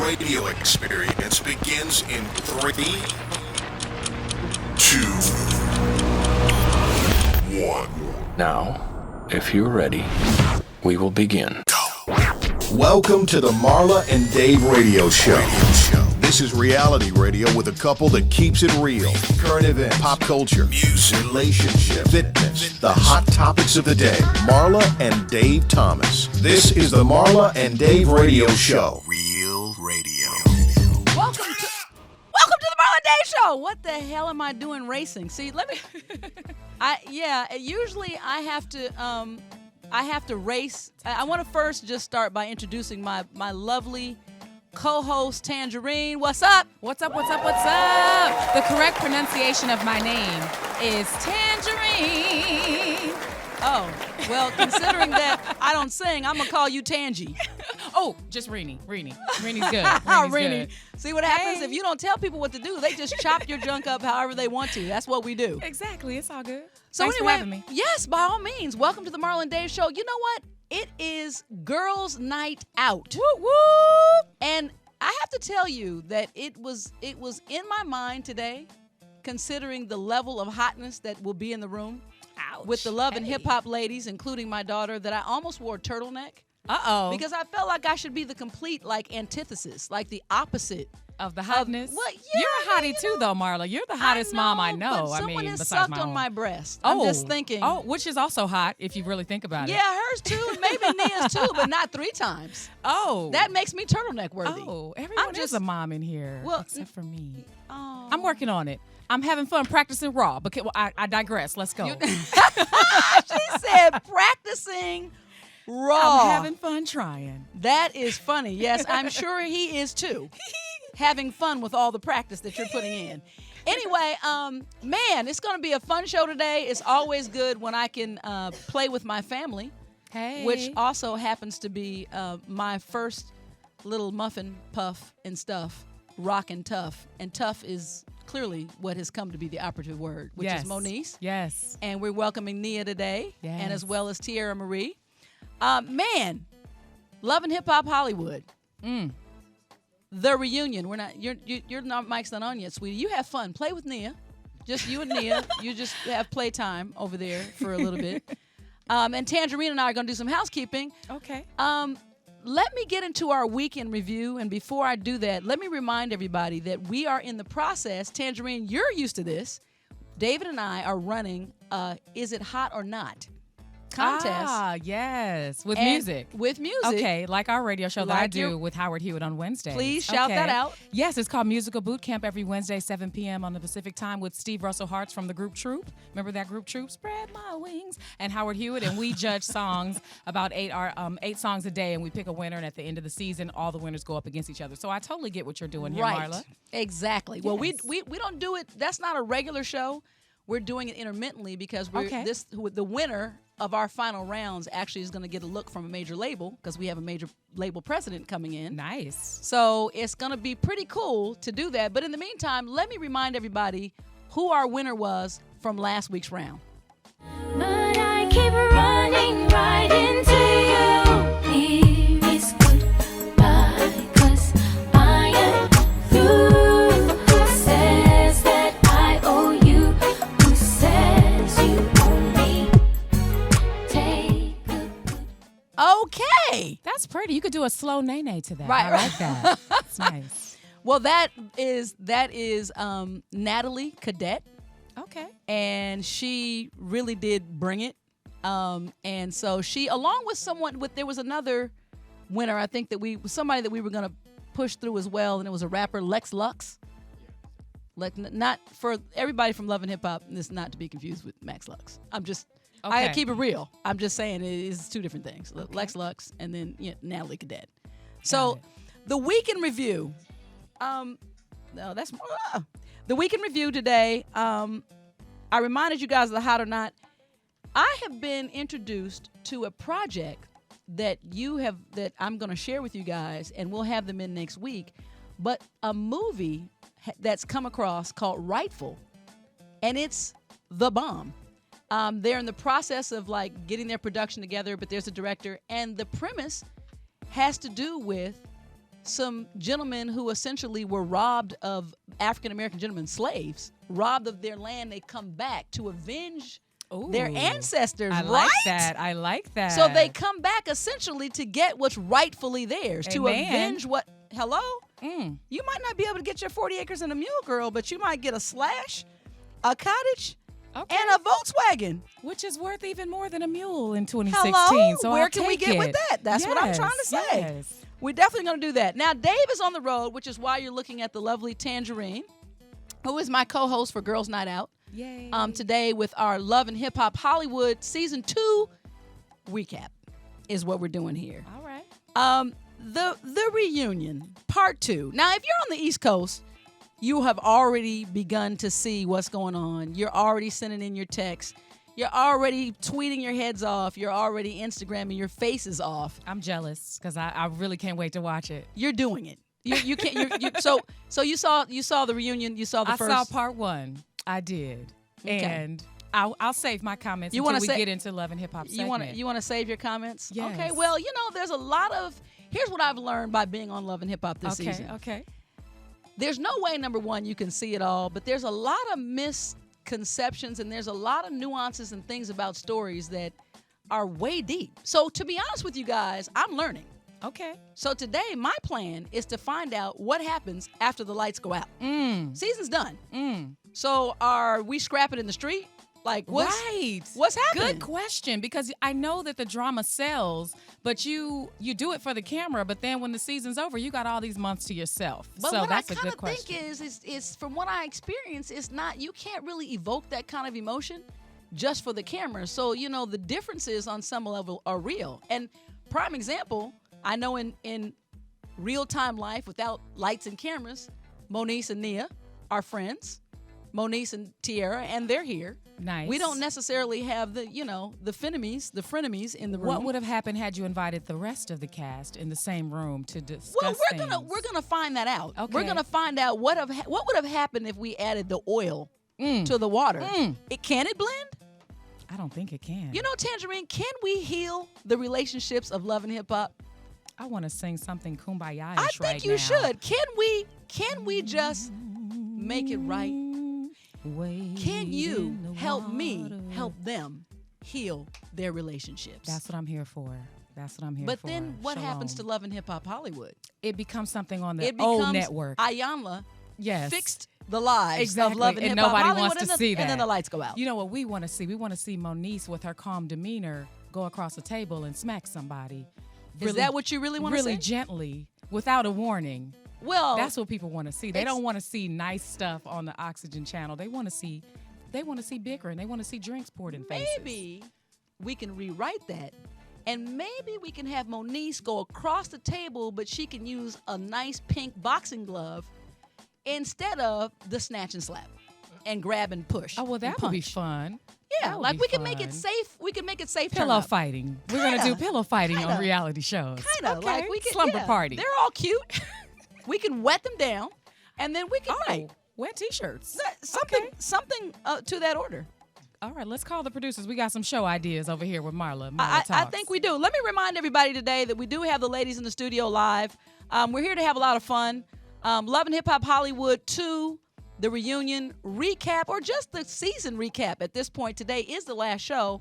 radio experience begins in 3, 2, 1. Now, if you're ready, we will begin. Welcome to the Marla and Dave radio show. This is reality radio with a couple that keeps it real. Current events, pop culture, music, relationships, fitness, the hot topics of the day. Marla and Dave Thomas. This is the Marla and Dave radio show. Real radio. Welcome to the Marla and Dave show. What the hell am I doing racing? See, let me. Usually I have to race. I want to first just start by introducing my lovely co-host Tangerine. What's up? What's up? The correct pronunciation of my name is Tangerine. Oh, well, considering that I don't sing, I'm going to call you Tangy. Oh, just Reenie. Reenie's good. Reenie. See what happens? If you don't tell people what to do, they just chop your junk up however they want to. That's what we do. Exactly. It's all good. So Thanks anyway, for having me. Yes, by all means. Welcome to the Marla and Dave show. You know what? It is girls' night out. Woo woo! And I have to tell you that it was in my mind today, considering the level of hotness that will be in the room. Ouch. With the love and hip hop ladies, including my daughter, that I almost wore a turtleneck. Uh-oh. Because I felt like I should be the complete antithesis, like the opposite. Of the hotness? Well, yeah, You're a hottie too, though, Marla. You're the hottest mom I know. But someone has besides sucked my on own. my breast. Oh. I'm just thinking. Oh, which is also hot if you really think about it. Yeah, hers too, and maybe Nia's too, but not 3 times. Oh. That makes me turtleneck worthy. Oh, everyone is a mom in here, except for me. Oh. I'm working on it. I'm having fun practicing raw, but I digress. Let's go. She said practicing raw. I'm having fun trying. That is funny. Yes, I'm sure he is too. Having fun with all the practice that you're putting in. Anyway, man, it's going to be a fun show today. It's always good when I can play with my family, which also happens to be my first little muffin puff and stuff, rockin' tough. And tough is clearly what has come to be the operative word, which is Moniece. Yes. And we're welcoming Nia today, yes. and as well as Tierra Marie. Man, Love and Hip Hop Hollywood. The reunion. We're not. Your mic's not on yet, sweetie. You have fun. Play with Nia. Just you and Nia. You just have playtime over there for a little bit. And Tanjareen and I are going to do some housekeeping. Okay. Let me get into our weekend review, and before I do that, let me remind everybody that we are in the process. Tanjareen, you're used to this. David and I are running Is It Hot or Not contest. Ah, yes. With music. With music. Okay, like our radio show that I Like do with Howard Hewitt on Wednesdays. Please shout that out. Yes, it's called Musical Boot Camp every Wednesday, 7 p.m. on the Pacific Time with Steve Russell Hartz from the group Troop. Remember that group Troop? Spread my wings. And Howard Hewitt, and we judge songs, about 8 songs a day, and we pick a winner, and at the end of the season, all the winners go up against each other. So I totally get what you're doing here, right. Marla. Exactly. Yes. Well, we don't do it. That's not a regular show. We're doing it intermittently because the winner of our final rounds actually is going to get a look from a major label because we have a major label president coming in. Nice. So it's going to be pretty cool to do that. But in the meantime, let me remind everybody who our winner was from last week's round. But I keep running right into you. Here is goodbye, 'cause I am through. Who says that I owe you? Who says you owe me? Take a good. Okay. That's pretty. You could do a slow nay-nay to that. Right. I like that. That's nice. Well, that is Natalie Cadet. Okay. And she really did bring it. And so she, along with there was another winner, I think somebody that we were going to push through as well, and it was a rapper, Lex Lux. Not for everybody from Love and Hip Hop, this not to be confused with Max Lux. I keep it real. I'm just saying it is 2 different things. Okay. Lex Lux and then Natalie Cadet. So the week in review. The week in review today. I reminded you guys of the hot or not. I have been introduced to a project that I'm going to share with you guys, and we'll have them in next week. But a movie that's come across called Rightful, and it's the bomb. They're in the process of getting their production together, but there's a director, and the premise has to do with some gentlemen who essentially were robbed of African American gentlemen, slaves, robbed of their land. They come back to avenge their ancestors. I like that. I like that. So they come back essentially to get what's rightfully theirs, to avenge what. Hello? You might not be able to get your 40 acres and a mule, girl, but you might get a slash, a cottage, and a Volkswagen. Which is worth even more than a mule in 2016. Hello? So Where can we get with that? That's what I'm trying to say. Yes. We're definitely going to do that. Now, Dave is on the road, which is why you're looking at the lovely Tangerine, who is my co-host for Girls Night Out. Yay. Today with our Love and Hip Hop Hollywood Season 2 recap is what we're doing here. All right. The reunion, Part 2. Now, if you're on the East Coast, you have already begun to see what's going on. You're already sending in your texts. You're already tweeting your heads off. You're already Instagramming your faces off. I'm jealous because I really can't wait to watch it. You're doing it. You can't. So you saw the reunion. You saw the first. I saw part 1. I did, Okay. and I'll save my comments until we get into Love and Hip Hop segment. You want to save your comments? Yes. Okay. Well, there's a lot of. Here's what I've learned by being on Love and Hip Hop this season. Okay. There's no way, number one, you can see it all, but there's a lot of misconceptions and there's a lot of nuances and things about stories that are way deep. So to be honest with you guys, I'm learning. Okay. So today, my plan is to find out what happens after the lights go out. Season's done. So are we scrapping in the street? Like, what's happening? Good question, because I know that the drama sells, but you do it for the camera, but then when the season's over, you got all these months to yourself. But so what that's I a good question. think is from what I experience, it's not, you can't really evoke that kind of emotion just for the camera. So, the differences on some level are real. And prime example, I know in real-time life without lights and cameras, Moniece and Nia are friends. Moniece and Tierra, and they're here. Nice. We don't necessarily have the frenemies in the room. What would have happened had you invited the rest of the cast in the same room to discuss we're gonna find that out. Okay. We're gonna find out what would have happened if we added the oil to the water. Can it blend? I don't think it can. Tangerine, can we heal the relationships of love and hip hop? I want to sing something kumbaya-ish I right now. think you should. Can we just make it right? Can you help me help them heal their relationships? That's what I'm here for. But then what happens to Love and Hip Hop Hollywood? It becomes something on the old network. Ayanla Yes. fixed the lives Exactly. of Love and Hip Hop nobody Hollywood, wants to see that. and then the lights go out. You know what we want to see? We want to see Moniece with her calm demeanor go across the table and smack somebody. Is that what you really want to see? Really gently, without a warning. Well, That's what people want to see. They don't want to see nice stuff on the Oxygen channel. They want to see bickering. They want to see drinks poured in faces. maybe we can rewrite that. And maybe we can have Moniece go across the table, but she can use a nice pink boxing glove instead of the snatch and slap and grab and push. Oh, well, that and would be punch. fun. Yeah, That would like be we can make it fun. safe. We can make it safe. Pillow fighting. We're going to do pillow fighting Kinda. on reality shows. Kind of Okay. like we can Slumber party. They're all cute. We can wet them down, and then we can make wet T-shirts. something to that order. All right, let's call the producers. We got some show ideas over here with Marla. I Talks. think we do. Let me remind everybody today that we do have the ladies in the studio live. We're here to have a lot of fun. Love and Hip Hop Hollywood 2, the reunion recap, or just the season recap at this point. Today is the last show.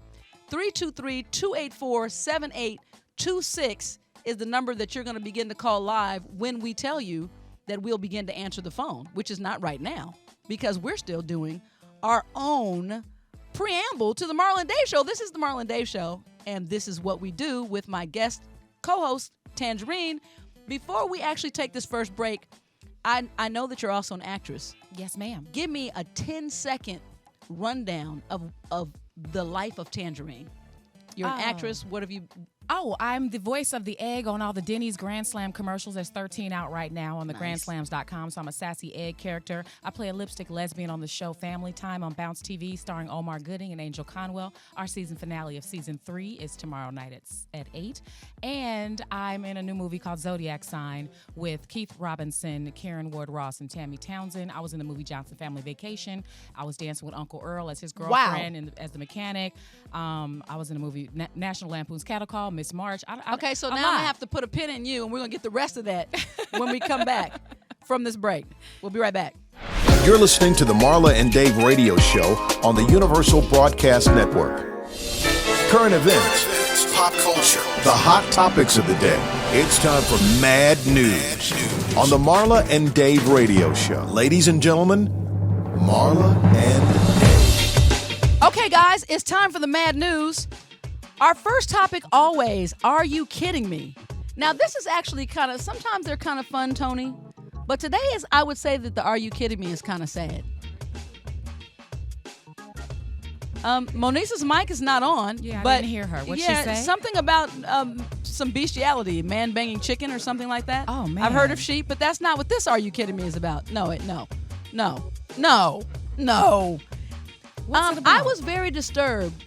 323-284-7826 is the number that you're going to begin to call live when we tell you that we'll begin to answer the phone, which is not right now because we're still doing our own preamble to the Marla and Dave Show. This is the Marla and Dave Show, and this is what we do with my guest co-host, Tangerine. Before we actually take this first break, I know that you're also an actress. Yes, ma'am. Give me a 10-second rundown of the life of Tangerine. You're an actress. What have you... Oh, I'm the voice of the egg on all the Denny's Grand Slam commercials. There's 13 out right now on the grandslams.com. So I'm a sassy egg character. I play a lipstick lesbian on the show Family Time on Bounce TV, starring Omar Gooding and Angel Conwell. Our season finale of season 3 is tomorrow night at 8. And I'm in a new movie called Zodiac Sign with Keith Robinson, Karen Ward Ross, and Tammy Townsend. I was in the movie Johnson Family Vacation. I was dancing with Uncle Earl as his girlfriend and as the mechanic. I was in a movie National Lampoon's Cattle Call, Miss March. Okay, so now I'm going to have to put a pin in you, and we're going to get the rest of that when we come back from this break. We'll be right back. You're listening to the Marla and Dave radio show on the Universal Broadcast Network. Current events, pop culture, the hot topics of the day. It's time for MaD News on the Marla and Dave radio show. Ladies and gentlemen, Marla and Dave. Okay, guys, it's time for the MaD News. Our first topic always, are you kidding me? Now, this is actually sometimes they're kind of fun, Tony. But today I would say that the are you kidding me is kind of sad. Moniece's mic is not on. Yeah, but I didn't hear her. What'd she say? Something about some bestiality, man banging chicken or something like that. Oh, man. I've heard of sheep, but that's not what this are you kidding me is about. No. What's it about? I was very disturbed,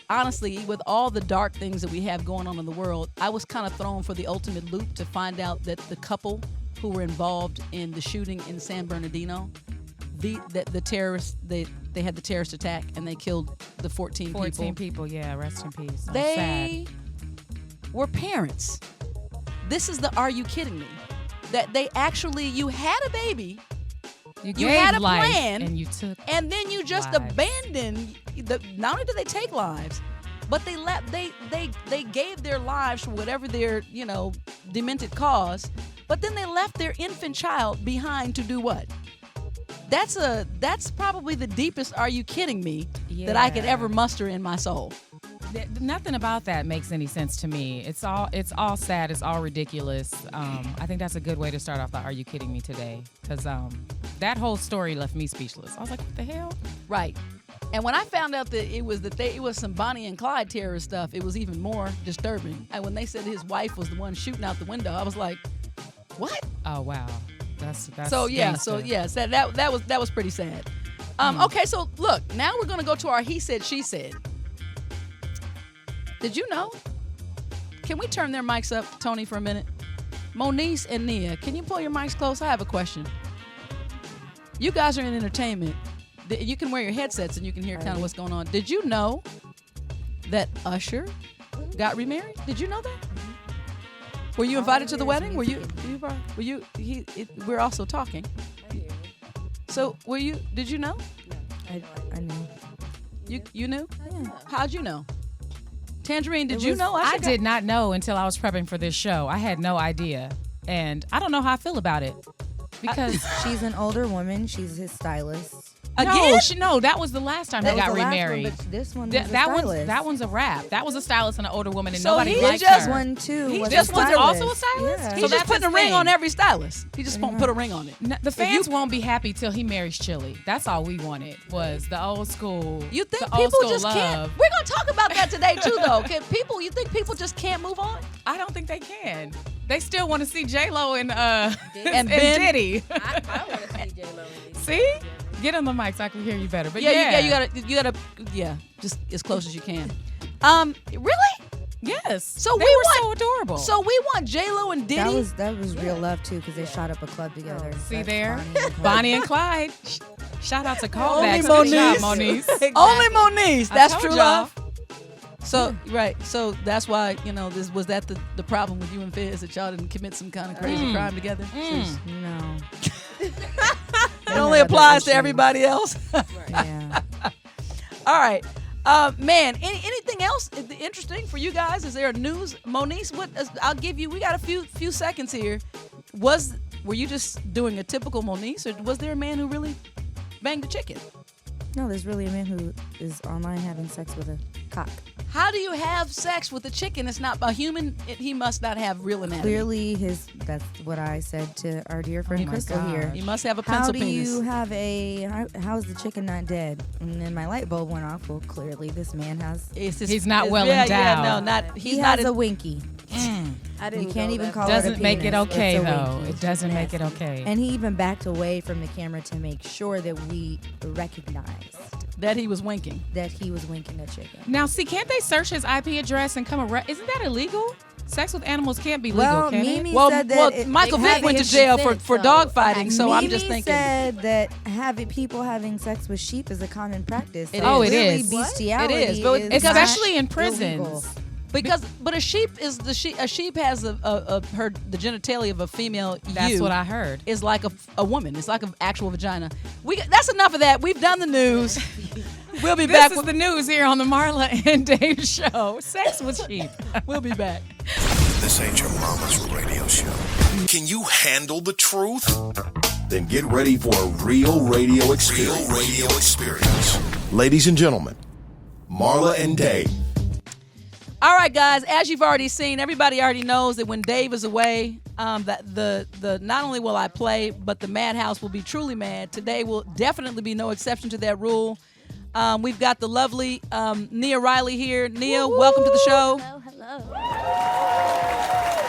honestly, with all the dark things that we have going on in the world. I was kind of thrown for the ultimate loop to find out that the couple who were involved in the shooting in San Bernardino, the terrorists, they had the terrorist attack and they killed the 14 people. Yeah, rest in peace. They were parents. This is the are you kidding me? That they actually, you had a baby, you had a plan, and you took, and then you just lives. abandoned. Not only did they take lives, but they gave their lives for whatever their demented cause. But then they left their infant child behind to do what? That's probably the deepest are you kidding me that I could ever muster in my soul. Nothing about that makes any sense to me. It's all sad. It's all ridiculous. I think that's a good way to start off the Are You Kidding Me today? Because that whole story left me speechless. I was like, what the hell? Right. And when I found out that it was some Bonnie and Clyde terrorist stuff, it was even more disturbing. And when they said his wife was the one shooting out the window, I was like, what? Oh wow, that's so yeah. gangster. So yeah, so that was pretty sad. Okay, so look, now we're gonna go to our he said she said. Did you know? Can we turn their mics up, Tony, for a minute? Moniece and Nia, can you pull your mics close? I have a question. You guys are in entertainment. You can wear your headsets and you can hear kind of what's going on. Did you know that Usher got remarried? Did you know that? Were you invited to the wedding? We're also talking. So did you know? I knew. You knew? Yeah. How'd you know? Tangerine, did you know? I did not know until I was prepping for this show. I had no idea. And I don't know how I feel about it. Because She's an older woman. She's his stylist. Again? No, that was the last time he got remarried. One, but this one that one's a wrap. That was a stylist and an older woman, and So nobody he liked just her. One too. He was just a was stylist. also a stylist? Yeah. He's So just that's putting a his ring thing. on every stylist. He just won't put a ring on it. The fans won't be happy till he marries Chili. That's all we wanted was the old school. You think the old people school just love. can't? We're gonna talk about that today too, though. You think people just can't move on? I don't think they can. They still want to see J-Lo and Ben? Diddy. I want to see J-Lo and Diddy. See? Get on the mic so I can hear you better. But You gotta just as close as you can. Really? Yes. So they we were want so adorable. So we want J-Lo and Diddy. That was real love too, because they shot up a club together. See That's there? Bonnie Bonnie and and Clyde. Clyde. Shout out to Only callbacks. Good job, Moniece. Moniece. Only Moniece. I That's told true y'all. love. So right. So that's why this was that the problem with you and Fizz, that y'all didn't commit some kind of crazy crime together. No. It only applies to everybody else. Yeah. All right. Man, anything else interesting for you guys? Is there news? Moniece, I'll give you, we got a few seconds here. Were you just doing a typical Moniece, or was there a man who really banged a chicken? No, there's really a man who is online having sex with a cock. How do you have sex with a chicken? It's not a human. He must not have real anatomy. Clearly, that's what I said to our dear friend my Crystal God. here. He must have a How pencil do penis. you have how's the chicken not dead? And then my light bulb went off. Well, clearly this man has. He's not well Yeah, endowed. no, not. He's He not. has a winky. I didn't You can't go even that call far. it a Doesn't make it penis. okay It's a though. winky. It doesn't make it Nasty. okay. And he even backed away from the camera to make sure that we recognized that he was winking. that he was winking at chicken. Now, see, can't they search his IP address and come arrest? Isn't that illegal? Sex with animals can't be legal, Well, can Mimi it? Well, said that Michael Vick having went to it- jail for dog fighting, so I'm Mimi just thinking. said that people having sex with sheep is a common practice. It So is. Oh, it clearly is. bestiality It is, but is Especially not in prisons. illegal. But a sheep has the genitalia of a female. That's what I heard. Is like a woman. It's like an actual vagina. That's enough of that. We've done the news. We'll be back. This is the news here on the Marla and Dave show. Sex with sheep. We'll be back. This ain't your mama's radio show. Can you handle the truth? Then get ready for a real radio experience. Ladies and gentlemen, Marla and Dave. All right, guys. As you've already seen, everybody already knows that when Dave is away, that the not only will I play, but the Madhouse will be truly mad. Today will definitely be no exception to that rule. We've got the lovely Nia Riley here. Nia, welcome to the show. Hello.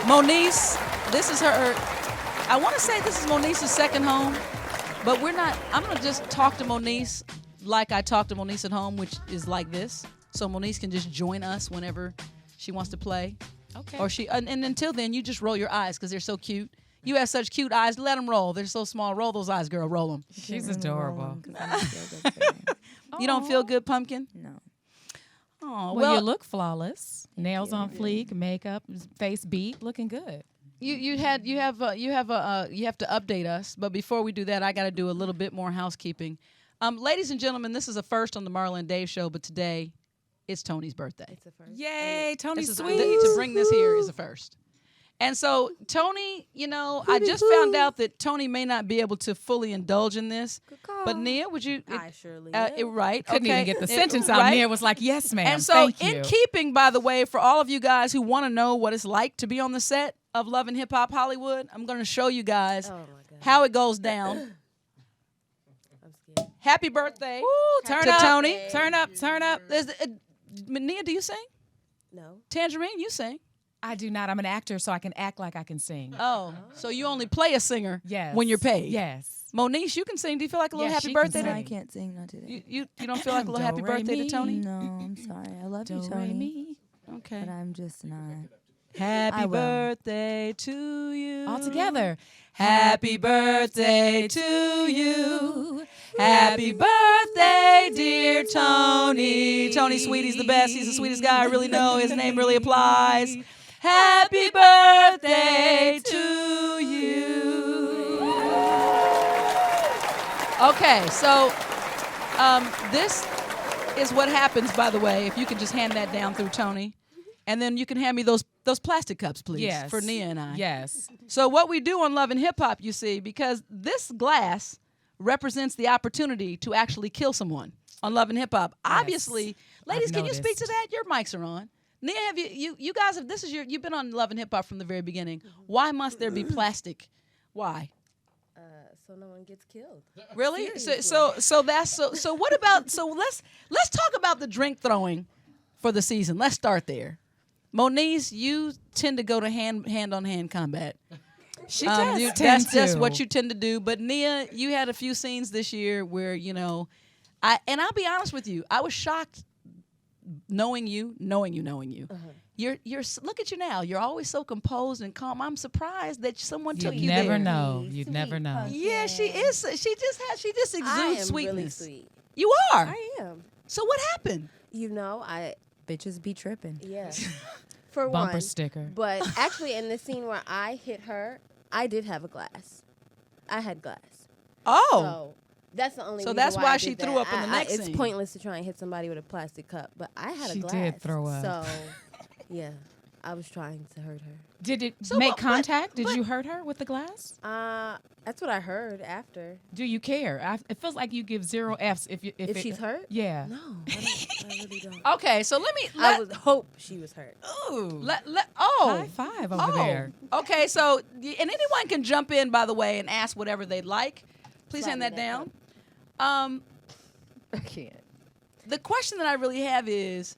Moniece, this is her. I want to say this is Moniece's second home, but we're not. I'm gonna just talk to Moniece like I talk to Moniece at home, which is like this. So Moniece can just join us whenever she wants to play. Okay. Or and until then, you just roll your eyes because they're so cute. You have such cute eyes. Let them roll. They're so small. Roll those eyes, girl. Roll them. She's adorable. You don't feel good, Pumpkin? No. Oh, Well, you look flawless. Nails on fleek, makeup, face beat, looking good. You have to update us. But before we do that, I got to do a little bit more housekeeping. Ladies and gentlemen, this is a first on the Marla and Dave show, but today it's Tony's birthday. It's a first. Yay, Tony's sweet. To bring this here is a first. And so, Tony, I just found out that Tony may not be able to fully indulge in this. Good call. But Nia, would you? I surely will. Right. Couldn't okay. even get the sentence out. right? Nia was like, yes, ma'am. And so, Thank in you. keeping, by the way, for all of you guys who want to know what it's like to be on the set of Love and Hip Hop Hollywood, I'm going to show you guys Oh my God. how it goes down. I'm scared. Happy birthday Turn to up, Tony. Turn up, turn up. Nia, do you sing? No. Tangerine, you sing. I do not. I'm an actor, so I can act like I can sing. Oh, so you only play a singer Yes. when you're paid. Yes. Moniece, you can sing. Do you feel like a little Yes, happy she can birthday? No, to I can't sing. Not today. You don't feel like a little happy Do, re, birthday to mi. Tony? No, I'm sorry. I love you, Do, re, Tony. mi. Okay. But I'm just not. Happy I will. birthday to you. All together. Happy birthday to you. Happy birthday, dear Tony. Tony Sweetie's the best. He's the sweetest guy I really know. His name really applies. Happy birthday to you. Okay, so this is what happens, by the way, if you can just hand that down through Tony. And then you can hand me those plastic cups, please, Yes. for Nia and I. Yes. So what we do on Love and Hip Hop, you see, because this glass represents the opportunity to actually kill someone on Love and Hip Hop. Obviously, ladies, can you speak to that? Your mics are on. Nia, have you guys have you've been on Love and Hip Hop from the very beginning. Why must there be plastic? Why? So no one gets killed. Really? Seriously. So what about let's talk about the drink throwing for the season. Let's start there. Moniece, you tend to go to hand on hand combat. She does That's tend just to. what you tend to do. But Nia, you had a few scenes this year where I'll be honest with you, I was shocked knowing you. You're look at you now. You're always so composed and calm. I'm surprised that someone took you never there. know. Sweet, You'd never know. Yeah, she is. She just I exudes am sweetness. really sweet. You are. I am. So what happened? Bitches be tripping. Yeah. For Bumper one. sticker. But actually, in the scene where I hit her, I did have a glass. I had glass. Oh. So that's the only So reason that's why why I she did threw that. up in the next It's scene. pointless to try and hit somebody with a plastic cup, but I had a She glass. did throw up. So, yeah, I was trying to hurt her. Did it So make what- contact? Did but- you hurt her with the glass? That's what I heard after. Do you care? It feels like you give 0 Fs if She's hurt? Yeah. No, I really don't. Okay, so let me. I would hope she was hurt. Ooh. Oh. High five over there. Okay, so and anyone can jump in, by the way, and ask whatever they'd like. Please Slide hand me that that down. I can't. The question that I really have is,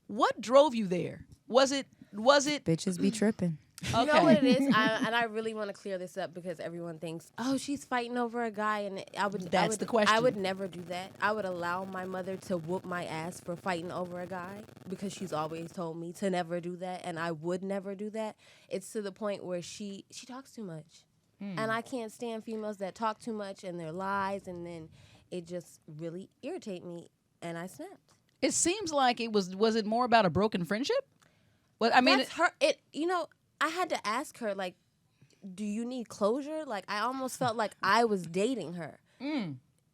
what drove you there? Was it? Bitches be tripping. Okay. You know what it is? And I really want to clear this up because everyone thinks, oh, she's fighting over a guy. And That's the question. I would never do that. I would allow my mother to whoop my ass for fighting over a guy because she's always told me to never do that. And I would never do that. It's to the point where she talks too much. And I can't stand females that talk too much and their lies. And then it just really irritate me. And I snapped. It seems like it was. Was it more about a broken friendship? But I mean, That's her. It. You know, I had to ask her, like, do you need closure? Like, I almost felt like I was dating her.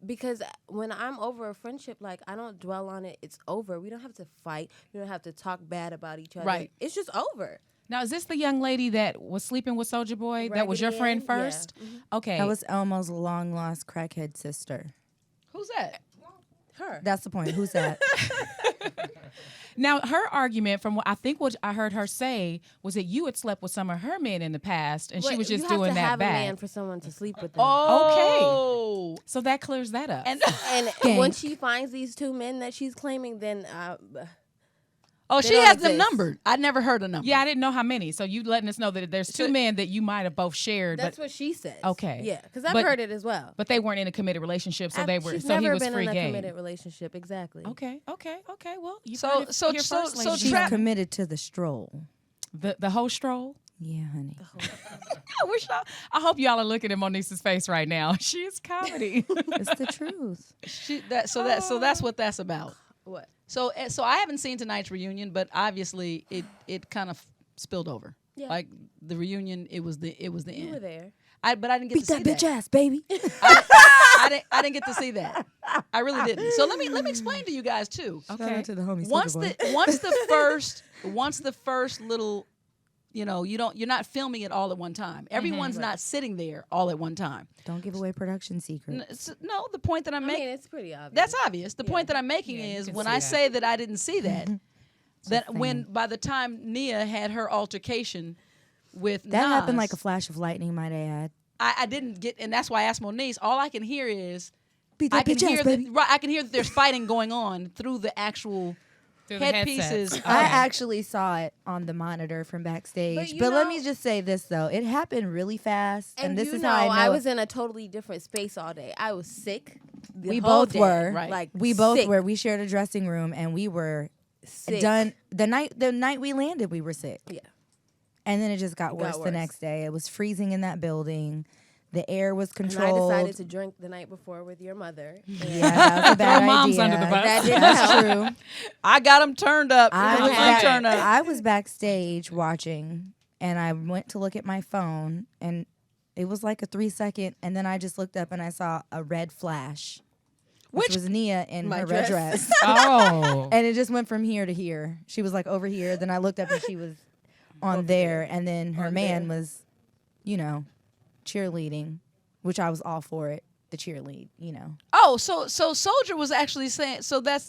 Because when I'm over a friendship, like, I don't dwell on it. It's over. We don't have to fight. We don't have to talk bad about each other. Right. It's just over. Now, is this the young lady that was sleeping with Soulja Boy? That was your Raggedy friend Ann? first? Yeah. Okay. That was Elmo's long lost crackhead sister. who's that? Her. That's the point. Who's that? Now, her argument, from what I heard her say, was that you had slept with some of her men in the past, and she was just doing You have to that have back. a man for someone to sleep with them. Oh, So that clears that up. and And when she finds these two men that she's claiming, then oh, They she don't has them exist. numbered. I never heard a number. yeah, I didn't know how many. So you letting us know that there's two So- men that you might have both shared, that's but what she says. Okay. Yeah, because I've But- heard it as well. but they weren't in a committed relationship, so they were. She's So he never was been free in a game. committed relationship. Exactly. Okay. Well, you So- heard it so- here so- first, so ladies She's and gentlemen. committed to the stroll. The whole stroll. Yeah, honey. I hope y'all are looking at Moniece's face right now. She's comedy. It's the truth. So that's what that's about. What? So I haven't seen tonight's reunion, but obviously it kind of spilled over. Yeah. Like the reunion, it was the You end. were there. But I didn't get Beat to see that bitch ass, baby. I didn't get to see that. I really didn't. So let me explain to you guys too. Shout out to the homie Once Soulja Boy. once the first little, you're not filming it all at one time. Everyone's not sitting there all at one time. Don't give away production secrets. No, the point that I'm I making, mean, it's pretty obvious. that's obvious. The point that I'm making Yeah, you is can when see I that. say that I didn't see that, that fan. when by the time Nia had her altercation with That happened Nas, like a flash of lightning, might I add. I didn't get, and that's why I asked Moniece. All I can hear is Beat I that can bitch hear ass, that baby. I can hear that there's fighting going on through the actual Through the headpieces. headsets. I actually saw it on the monitor from backstage. you But let know- me just say this, though. It happened really fast. And this you is know, how I know. was in a totally different space all day. I was sick. The We whole both day. were. Right. Like we both sick, were. We shared a dressing room, and we were sick. done. The night we landed, we were sick. Yeah. And then it just got It worse got the worse. next day. It was freezing in that building. The air was And controlled. I decided to drink the night before with your mother. Yeah, that was a bad Throw moms idea. under the bus. That didn't That's help. true. I got them turned up. I It was, was a back- turn up. I was backstage watching, and I went to look at my phone, and it was like a 3-second, and then I just looked up and I saw a red flash, which was Nia in My her red dress. dress. Oh. And it just went from here to here. She was like over here. Then I looked up and she was on there. And then her man was, cheerleading, which I was all for it. The cheerlead. Oh, so Soldier was actually saying. So this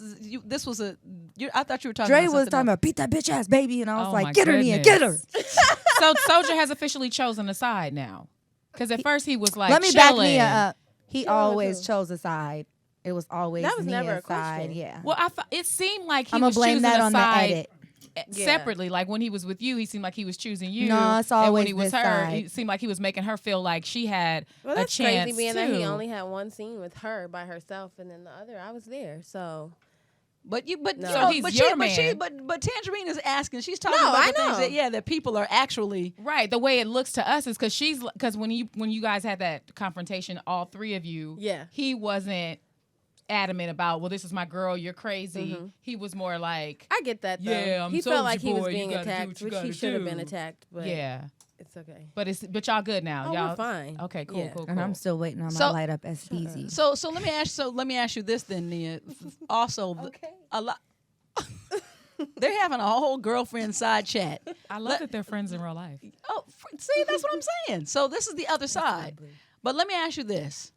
was I thought you were talking. Dre about was something talking else. about beat that bitch ass baby, and I was Oh my like, get her, Nia, get her. goodness. So Soldier has officially chosen a side now. Because at first he was like, Let me back chilling. Nia up. He Chilling always too. chose a side. It was always That was Nia's never a side. question. Yeah. Well, it seemed like he I'm gonna was blame choosing that a on the side edit. separately. Like when he was with you, he seemed like he was choosing you. No, it's and when always he was this her, side. it seemed like he was making her feel like she had Well, a that's chance crazy being too. that he only had one scene with her by herself, and then the other I was there. So But No. So he's your man. But Tangerine is asking. She's talking No, about I the things know. that people are actually. Right, the way it looks to us is because when you guys had that confrontation, all three of you, Yeah. he wasn't adamant about, well, this is my girl, you're crazy. He was more like, I get that. Though. Yeah, I'm he felt Soulja like he was Boy, you being gotta do attacked, what you which he gotta should have been do. attacked. But yeah, it's okay. but y'all good now. Oh, y'all we're fine. Okay, cool, Yeah. cool. And I'm still waiting on my So- light up SPZ. So let me ask you this then, Nia. Also, a lot. They're having a whole girlfriend side chat. I love that they're friends in real life. Oh, see, that's what I'm saying. So this is the other side. But let me ask you this.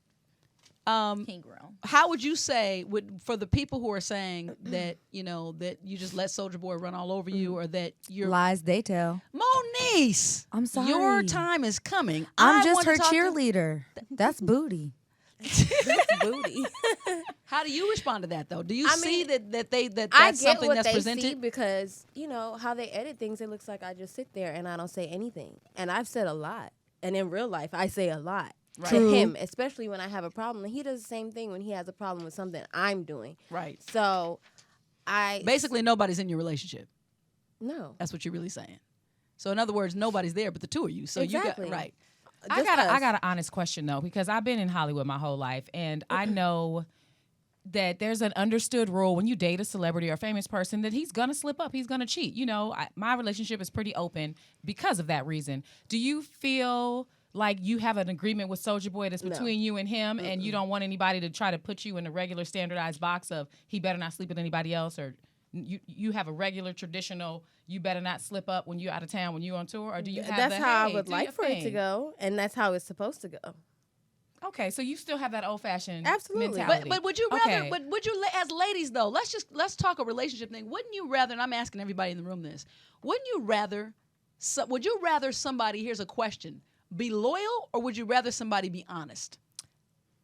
How would you say for the people who are saying that that you just let Soulja Boy run all over you, or that you're Lies they tell. Moniece? I'm sorry. Your time is coming. I'm I just want to her talk to- cheerleader. That's booty. Booty. How do you respond to that though? Do you I see mean, that that's I get something what that's they presented? see because how they edit things. It looks like I just sit there and I don't say anything. And I've said a lot. And in real life, I say a lot True. to him, especially when I have a problem. And he does the same thing when he has a problem with something I'm doing. Right. So Basically, nobody's in your relationship. no. That's what you're really saying. So in other words, nobody's there but the two of you. So Exactly. you got right. I Just got us. an honest question though, because I've been in Hollywood my whole life, and I know that there's an understood rule when you date a celebrity or famous person that he's gonna slip up, he's gonna cheat. You know, my relationship is pretty open because of that reason. Do you feel like you have an agreement with Soulja Boy that's between you and him, and you don't want anybody to try to put you in a regular standardized box of he better not sleep with anybody else, or you have a regular traditional you better not slip up when you're out of town when you're on tour, or do you have That's how I would do like your for it to thing? go, and that's how it's supposed to go. Okay, so you still have that old fashioned Absolutely. mentality. But would you rather? Okay. But would you, as ladies though? Let's talk a relationship thing. Wouldn't you rather? And I'm asking everybody in the room this. Wouldn't you rather? Would you rather somebody? Here's a question: be loyal, or would you rather somebody be honest?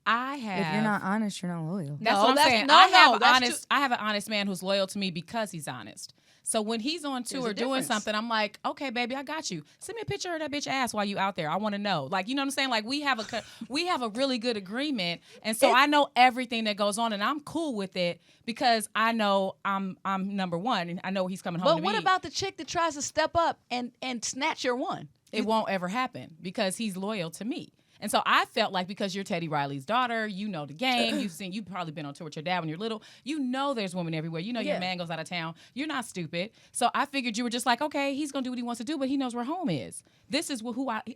I have. If you're not honest, you're not loyal. That's No, what I'm that's- saying. no, I no, have that's honest. I have an honest man who's loyal to me because he's honest. So when he's on There's tour a doing difference. something, I'm like, okay, baby, I got you. Send me a picture of that bitch ass while you out there. I want to know. Like, you know what I'm saying? Like we have a really good agreement, and so I know everything that goes on, and I'm cool with it because I know I'm number one, and I know he's coming home But to what me. about the chick that tries to step up and snatch your one? It won't ever happen because he's loyal to me. And so I felt like because you're Teddy Riley's daughter, you know the game. You've probably been on tour with your dad when you're little. You know there's women everywhere. You know your man goes out of town. You're not stupid. So I figured you were just like, okay, he's gonna do what he wants to do, but he knows where home is. This is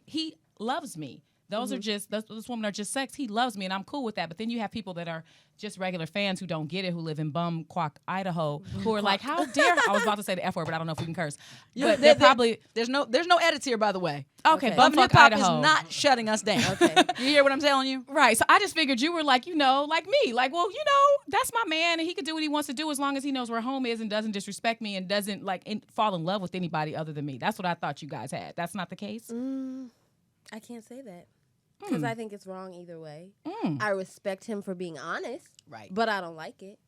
he loves me. Those are just those women are just sex. He loves me, and I'm cool with that. But then you have people that are just regular fans who don't get it, who live in Bumquock, Idaho, who are like, how dare I was about to say the F word, but I don't know if we can curse. But they're probably there's no edits here, by the way. okay. Bum Bumfuck, Hip Hop is Idaho. not shutting us down. Okay, you hear what I'm telling you? Right. So I just figured you were like, you know, like me. Like, well, you know, that's my man and he can do what he wants to do as long as he knows where home is and doesn't disrespect me and doesn't fall in love with anybody other than me. That's what I thought you guys had. That's not the case? I can't say that because I think it's wrong either way. I respect him for being honest, Right. but I don't like it.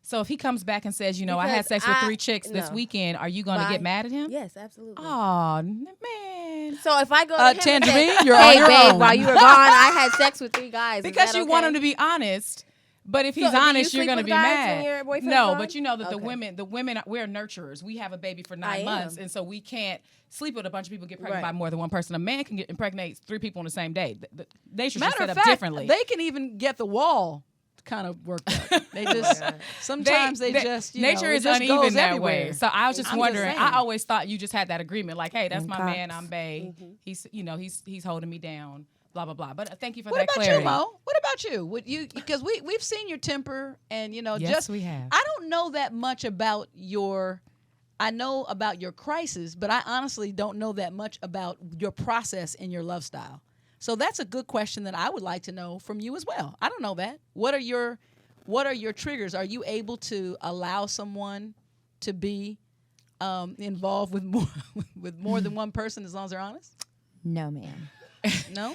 So if he comes back and says, you know, I had Because sex with I- 3 chicks this no. weekend, are you going to Bye. get mad at him? Yes, absolutely. Oh, man. So if I go to him and say, Tangerine, you're on hey, your babe, own. while you were gone, I had sex with 3 guys. Is Because that you want okay? him to be honest. But if he's So, do you honest, you're sleep going to with be guys mad. when your boyfriend's No, gone? but you know that Okay. the women, we're nurturers. We have a baby for 9 I months, am. and so we can't sleep with a bunch of people, get pregnant Right. by more than one person. A man can impregnate 3 people on the same day. They should just Matter set of up fact, differently. they can even get the wall kind of worked out. They just sometimes they just you nature know, it is just uneven goes that everywhere. way. So I was just I'm just wondering. saying. I always thought you just had that agreement, like, hey, that's And my Cox. man. I'm bae. He's he's holding me down. Blah blah blah. But thank you for What that about clarity. you, Mo? What about you? Would you because we've seen your temper and you know Yes, just we have. I don't know that much about your I know about your crisis, but I honestly don't know that much about your process in your love style. So that's a good question that I would like to know from you as well. I don't know that. What are your triggers? Are you able to allow someone to be involved with more than one person as long as they're honest? No, ma'am. No.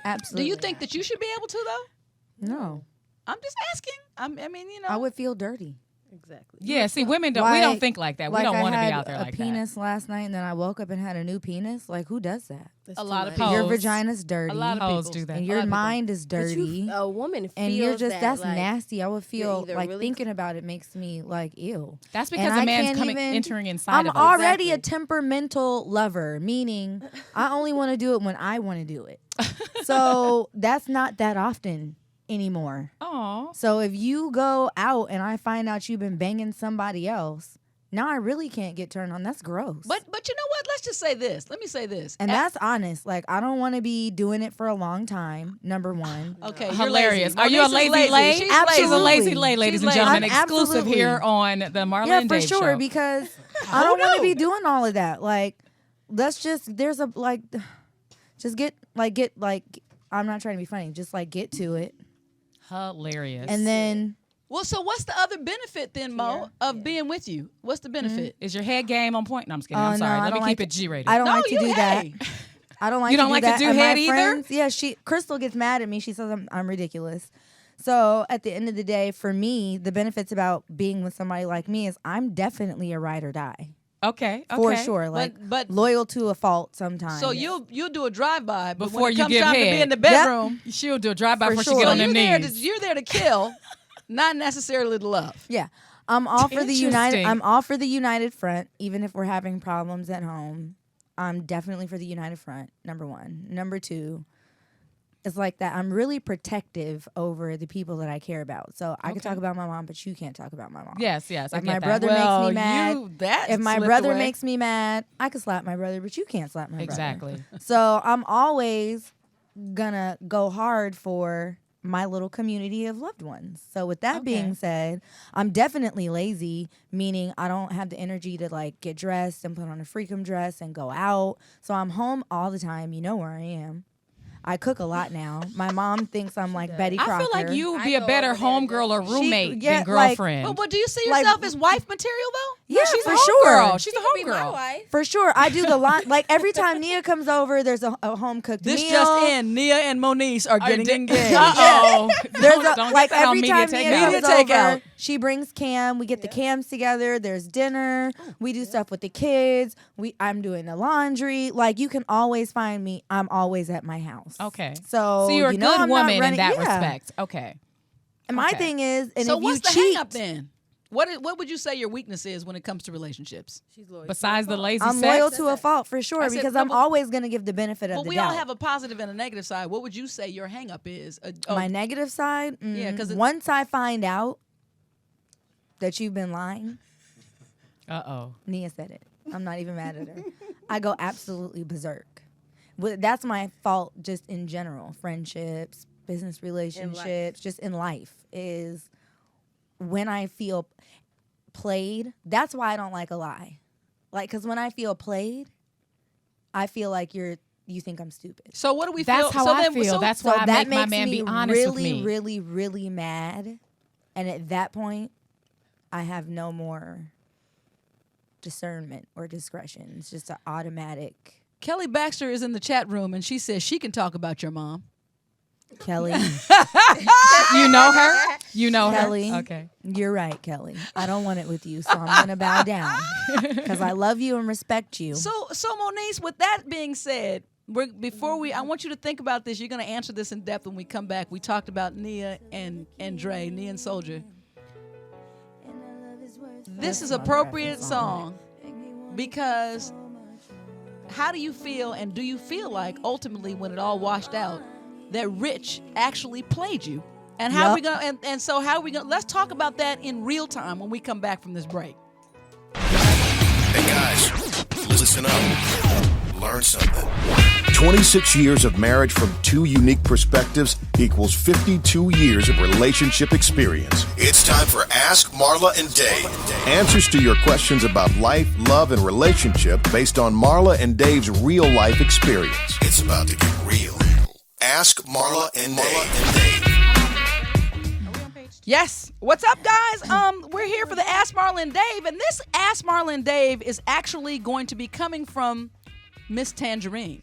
Absolutely. Do you think that you should be able to though? No. I'm just asking. I mean, you know. I would feel dirty. Exactly. Yeah, see, women don't. We don't think like that. We like don't I want to be had out there a like penis last night, and then I woke up and had a new penis. Like, who does that? That's A too lot of much. people. Your Hoes. vagina's dirty. A lot of Hoes people do that. and A your lot of people. mind is But dirty. a woman feels And you're just that, that's like, nasty. I would feel either like really thinking about it makes me like ew. That's And because I a man's can't coming even- entering inside I'm of us. already a Exactly. temperamental lover, meaning I only want to do it when I want to do it. So that's not that often anymore. Aw. So if you go out and I find out you've been banging somebody else, now I really can't get turned on. That's gross. But you know what? Let's just say this. Let me say this. And that's honest. Like, I don't want to be doing it for a long time, number one. okay. You're Hilarious. lazy. Are you a Moniece is lazy lay? She's Absolutely. She's a lazy lazy. lay, ladies She's and gentlemen. lazy. Exclusive Absolutely. here on the Marla Yeah, and for Dave sure, show. because I don't want to knew? be doing all of that. Like, let's just, there's a, like, just get, I'm not trying to be funny. Just, like, get to it. Hilarious. And then, Well, so what's the other benefit then, Mo, of being with you? What's the benefit? is your head game on point? No, I'm just kidding. Oh, I'm sorry. no, I Let me don't keep like it G-rated. I don't No, like to you do that. hey. I don't like You to don't do like to that. do And head my either? friends, yeah, Crystal gets mad at me. She says I'm ridiculous. So at the end of the day, for me, the benefits about being with somebody like me is I'm definitely a ride or die. Okay. For sure. Like, but- loyal to a fault sometimes. So you'll do a drive-by but Before when it you comes give time to be head. in the bedroom. She'll do a drive-by For before sure. she get So on you're them there knees. you're there to kill, not necessarily to love. Yeah. I'm all for the Interesting. I'm all for the united front, even if we're having problems at home. I'm definitely for the united front, number one. Number two, it's like that. I'm really protective over the people that I care about. So I can talk about my mom, but you can't talk about my mom. Yes, I If get my that. brother makes me mad, if my brother away. makes me mad, I can slap my brother, but you can't slap my brother. Exactly. So I'm always gonna go hard for my little community of loved ones. So with that being said, I'm definitely lazy, meaning I don't have the energy to like get dressed and put on a freakum dress and go out. So I'm home all the time. You know where I am. I cook a lot now. My mom thinks I'm like Betty Crocker. I feel like you would be a better homegirl or roommate than like- girlfriend. But do you see yourself as wife material though? Yeah, she's for a sure. homegirl. She's a Be my homegirl. wife. For sure. I do the lot. Like every time Nia comes over, there's a home cooked This meal. just in, Nia and Moniece are getting engaged. Uh-oh. There's Don't get like that on every media time Nia takeout. comes Media takeout. over, she brings Cam. We get the cams together. There's dinner. We do stuff with the kids. I'm doing the laundry. Like you can always find me. I'm always at my house. Okay. So you're a you know good I'm not woman in running- that yeah. respect. Okay. And my Okay. thing is, and So if what's you the cheat, hang up then? What would you say your weakness is when it comes to relationships? She's loyal. Besides the lazy I'm sex. loyal to a fault for sure I said, because no, I'm but- always gonna give the benefit of But the we doubt. all have a positive and a negative side. What would you say your hang up is? My negative side, Yeah, 'cause it- once I find out that you've been lying, Uh-oh. Nia said it. I'm not even mad at her. I go absolutely berserk. That's my fault just in general. Friendships, business relationships, just in life is when I feel played. That's why I don't like a lie. Like, because when I feel played, I feel like you think I'm stupid. So what do we That's feel? how so I then, feel. So, That's So why I that make my makes man me be honest really, with me. really, really mad. And at that point, I have no more discernment or discretion. It's just an automatic. Kelly Baxter is in the chat room and she says she can talk about your mom. Kelly, You know her? You know Kelly, her? Okay. you're right, Kelly. I don't want it with you, so I'm gonna bow down because I love you and respect you. So Moniece, with that being said, I want you to think about this. You're going to answer this in depth when we come back. We talked about Nia and Dre, Nia and Soldier. This is appropriate song because how do you feel, and do you feel like ultimately when it all washed out that Rich actually played you? And how are we going to, and so how are we going to, let's talk about that in real time when we come back from this break. Hey guys, listen up. Learn something. 26 years of marriage from two unique perspectives equals 52 years of relationship experience. It's time for Ask Marla and Dave. Answers to your questions about life, love, and relationship based on Marla and Dave's real life experience. It's about to get real. Ask Marla and Dave. Yes. What's up, guys? We're here for the Ask Marla and Dave, and this Ask Marla and Dave is actually going to be coming from Miss Tanjareen.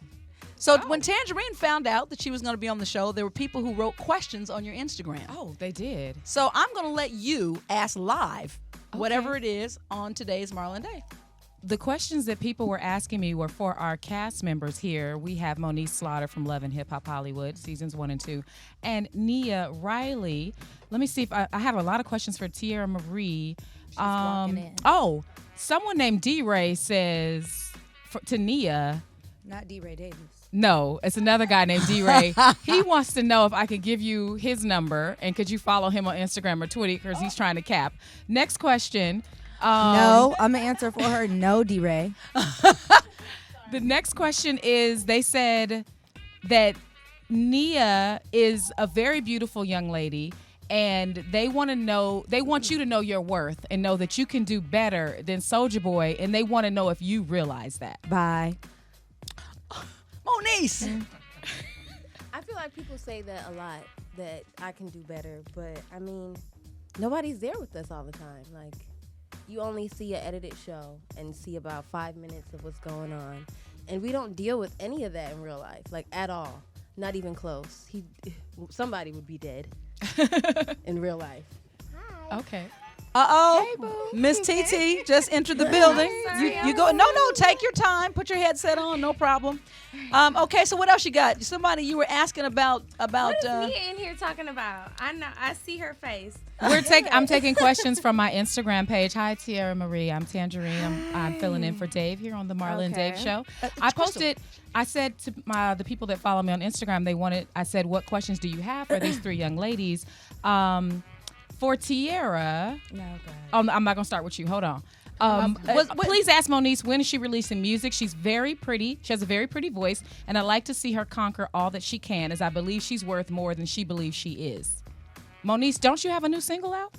So when Tangerine found out that she was going to be on the show, there were people who wrote questions on your Instagram. Oh, they did. So I'm going to let you ask live whatever it is on today's Marla and Dave. The questions that people were asking me were for our cast members here. We have Moniece Slaughter from Love and Hip Hop Hollywood, seasons 1 and 2, and Nia Riley. Let me see if I have a lot of questions for Tierra Marie. walking in. Oh, someone named D-Ray says to Nia. Not D. Ray Davis. No, it's another guy named D-Ray. He wants to know if I could give you his number and could you follow him on Instagram or Twitter because he's trying to cap. Next question. No, I'm gonna answer for her. No, D. Ray. The next question is, they said that Nia is a very beautiful young lady and they want you to know your worth and know that you can do better than Soulja Boy, and they want to know if you realize that. Bye. Moniece. I feel like people say that a lot, that I can do better, but I mean, nobody's there with us all the time. Like, you only see an edited show and see about 5 minutes of what's going on, and we don't deal with any of that in real life, like at all. Not even close. Somebody would be dead in real life. Okay. Miss TT just entered the building. You go. No, take your time. Put your headset on. No problem. Okay, so what else you got? Somebody you were asking about. What is Mia in here talking about? I know. I see her face. I'm taking questions from my Instagram page. Hi, Tierra Marie. I'm Tangerine. I'm filling in for Dave here on the Marla and Dave show. I posted. I said to the people that follow me on Instagram, I said, what questions do you have for these three young ladies? For Tierra, I'm not gonna start with you. Hold on. Please ask Moniece, when is she releasing music? She's very pretty. She has a very pretty voice, and I'd like to see her conquer all that she can, as I believe she's worth more than she believes she is. Moniece, don't you have a new single out?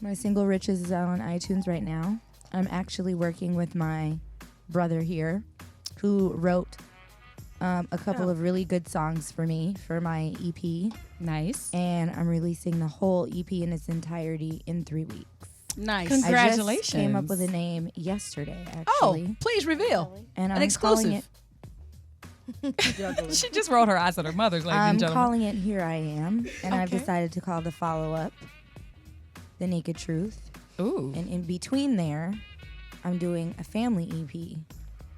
My single Riches is out on iTunes right now. I'm actually working with my brother here, who wrote a couple of really good songs for me for my EP. Nice. And I'm releasing the whole EP in its entirety in 3 weeks. Nice. Congratulations. I just came up with a name yesterday, actually. Oh, please reveal. And An I'm exclusive. She just rolled her eyes at her mother's, ladies and I'm gentlemen. calling it Here I Am, and I've decided to call the follow-up The Naked Truth. Ooh. And in between there, I'm doing a family EP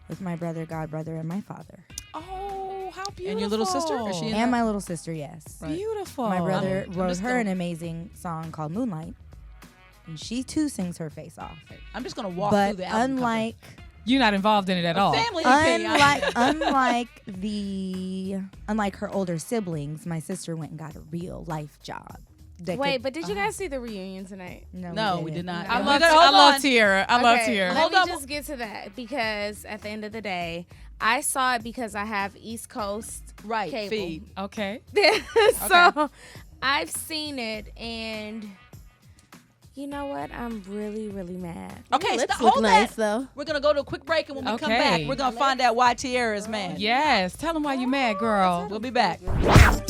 with my brother, godbrother, and my father. Oh, how beautiful. And your little sister? Is she in And that? my little sister, yes. Right. Beautiful. My brother I'm wrote just her gonna- an amazing song called Moonlight, and she too sings her face off. I'm just gonna walk But through the album unlike You're not involved in it at all. family EP. unlike her older siblings, my sister went and got a real life job. Wait, but did you guys see the reunion tonight? No, we did not. I We love gotta- hold on. Tierra. I love Tierra. Let Hold me on. just get to that, because at the end of the day, I saw it because I have East Coast Right, cable. feed. Okay. So I've seen it, and you know what? I'm really, really mad. Okay, Lips hold look that. nice, though. We're gonna go to a quick break, and when we come Okay. back, we're gonna find out why Tierra is mad. Yes. Tell them why you mad, girl. We'll be back.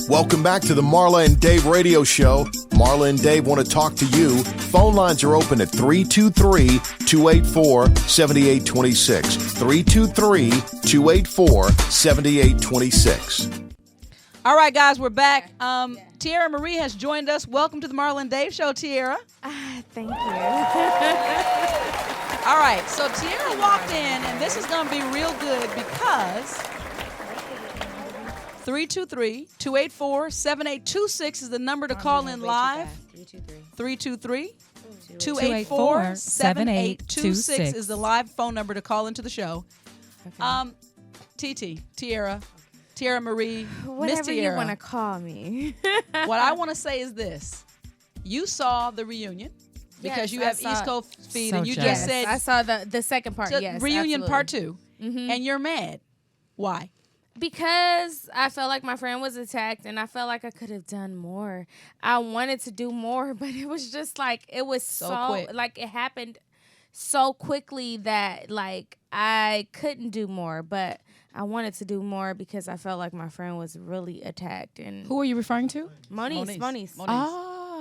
Welcome back to the Marla and Dave radio show. Marla and Dave want to talk to you. Phone lines are open at 323-284-7826. 323-284-7826. All right, guys, we're back. Tierra Marie has joined us. Welcome to the Marla and Dave show, Tierra. Thank you. All right, so Tierra walked in, and this is going to be real good because 323-284-7826 is the number to call in live. 323-284-7826 is the live phone number to call into the show. Tierra Marie, Miss Whatever you Tierra. want to call me. What I want to say is this. You saw the reunion because Yes, you I have saw East it. Coast feed, So and you jealous. just said I saw the second part. so Yes, reunion absolutely. part 2, and you're mad. Why? Because I felt like my friend was attacked, and I felt like I could have done more. I wanted to do more, but it was just like it was so quick. like it happened so quickly that like I couldn't do more, but I wanted to do more because I felt like my friend was really attacked. And Who are you referring to? Moniece.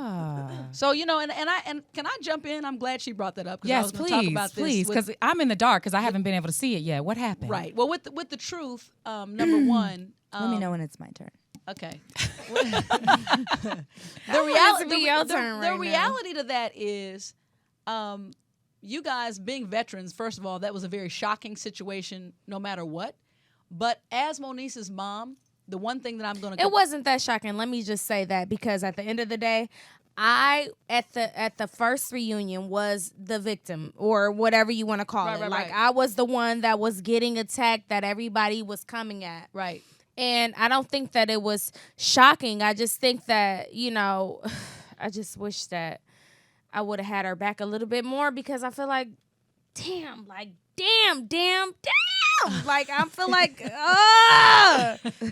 Ah. So and can I jump in? I'm glad she brought that up. 'Cause I Yes, was gonna talk please, about this please, with- because I'm in the dark because I haven't been able to see it yet. What happened? right. Well, with the truth, number one. Let me know when it's my turn. Okay. to be your turn right now. reality to that is, you guys being veterans. First of all, that was a very shocking situation, no matter what. But as Moniece's mom, the one thing that I'm going to It wasn't that shocking. Let me just say that, because at the end of the day, I at the first reunion was the victim, or whatever you want to call it. Right. I was the one that was getting attacked, that everybody was coming at. right. And I don't think that it was shocking. I just think that, I just wish that I would have had her back a little bit more, because I feel like, damn. Like, I feel like,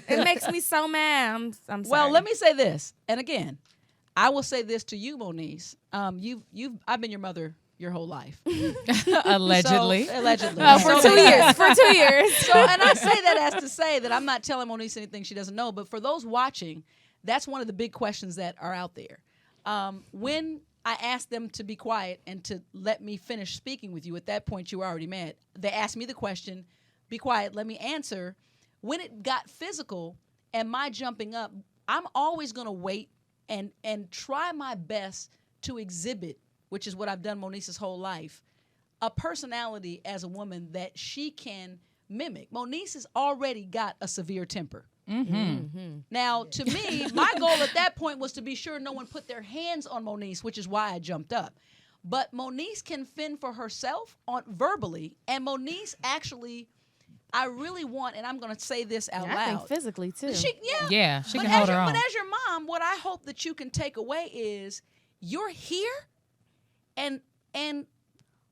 it makes me so mad. I'm sorry. Well, let me say this, and again, I will say this to you, Moniece. I've been your mother your whole life. Allegedly. So, allegedly. For 2 years. For 2 years. So, and I say that as to say that I'm not telling Moniece anything she doesn't know, but for those watching, that's one of the big questions that are out there. When I asked them to be quiet and to let me finish speaking with you, at that point you were already mad. They asked me the question, be quiet, let me answer. When it got physical and my jumping up, I'm always going to wait and try my best to exhibit which is what I've done Moniece's whole life, a personality as a woman that she can mimic. Moniece has already got a severe temper. Now, to me, my goal at that point was to be sure no one put their hands on Moniece, which is why I jumped up. But Moniece can fend for herself verbally, and Moniece actually, I really want, and I'm going to say this out loud. I think physically too. She can hold her own. But as your mom, what I hope that you can take away is you're here, and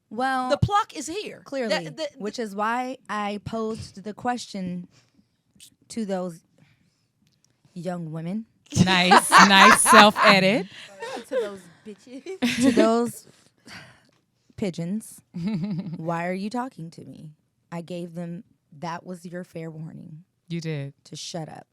Well, the pluck is here. clearly, which is why I posed the question to those young women, Nice self-edit. To those bitches. to those pigeons. Why are you talking to me? I gave them, that was your fair warning, You did. to shut up.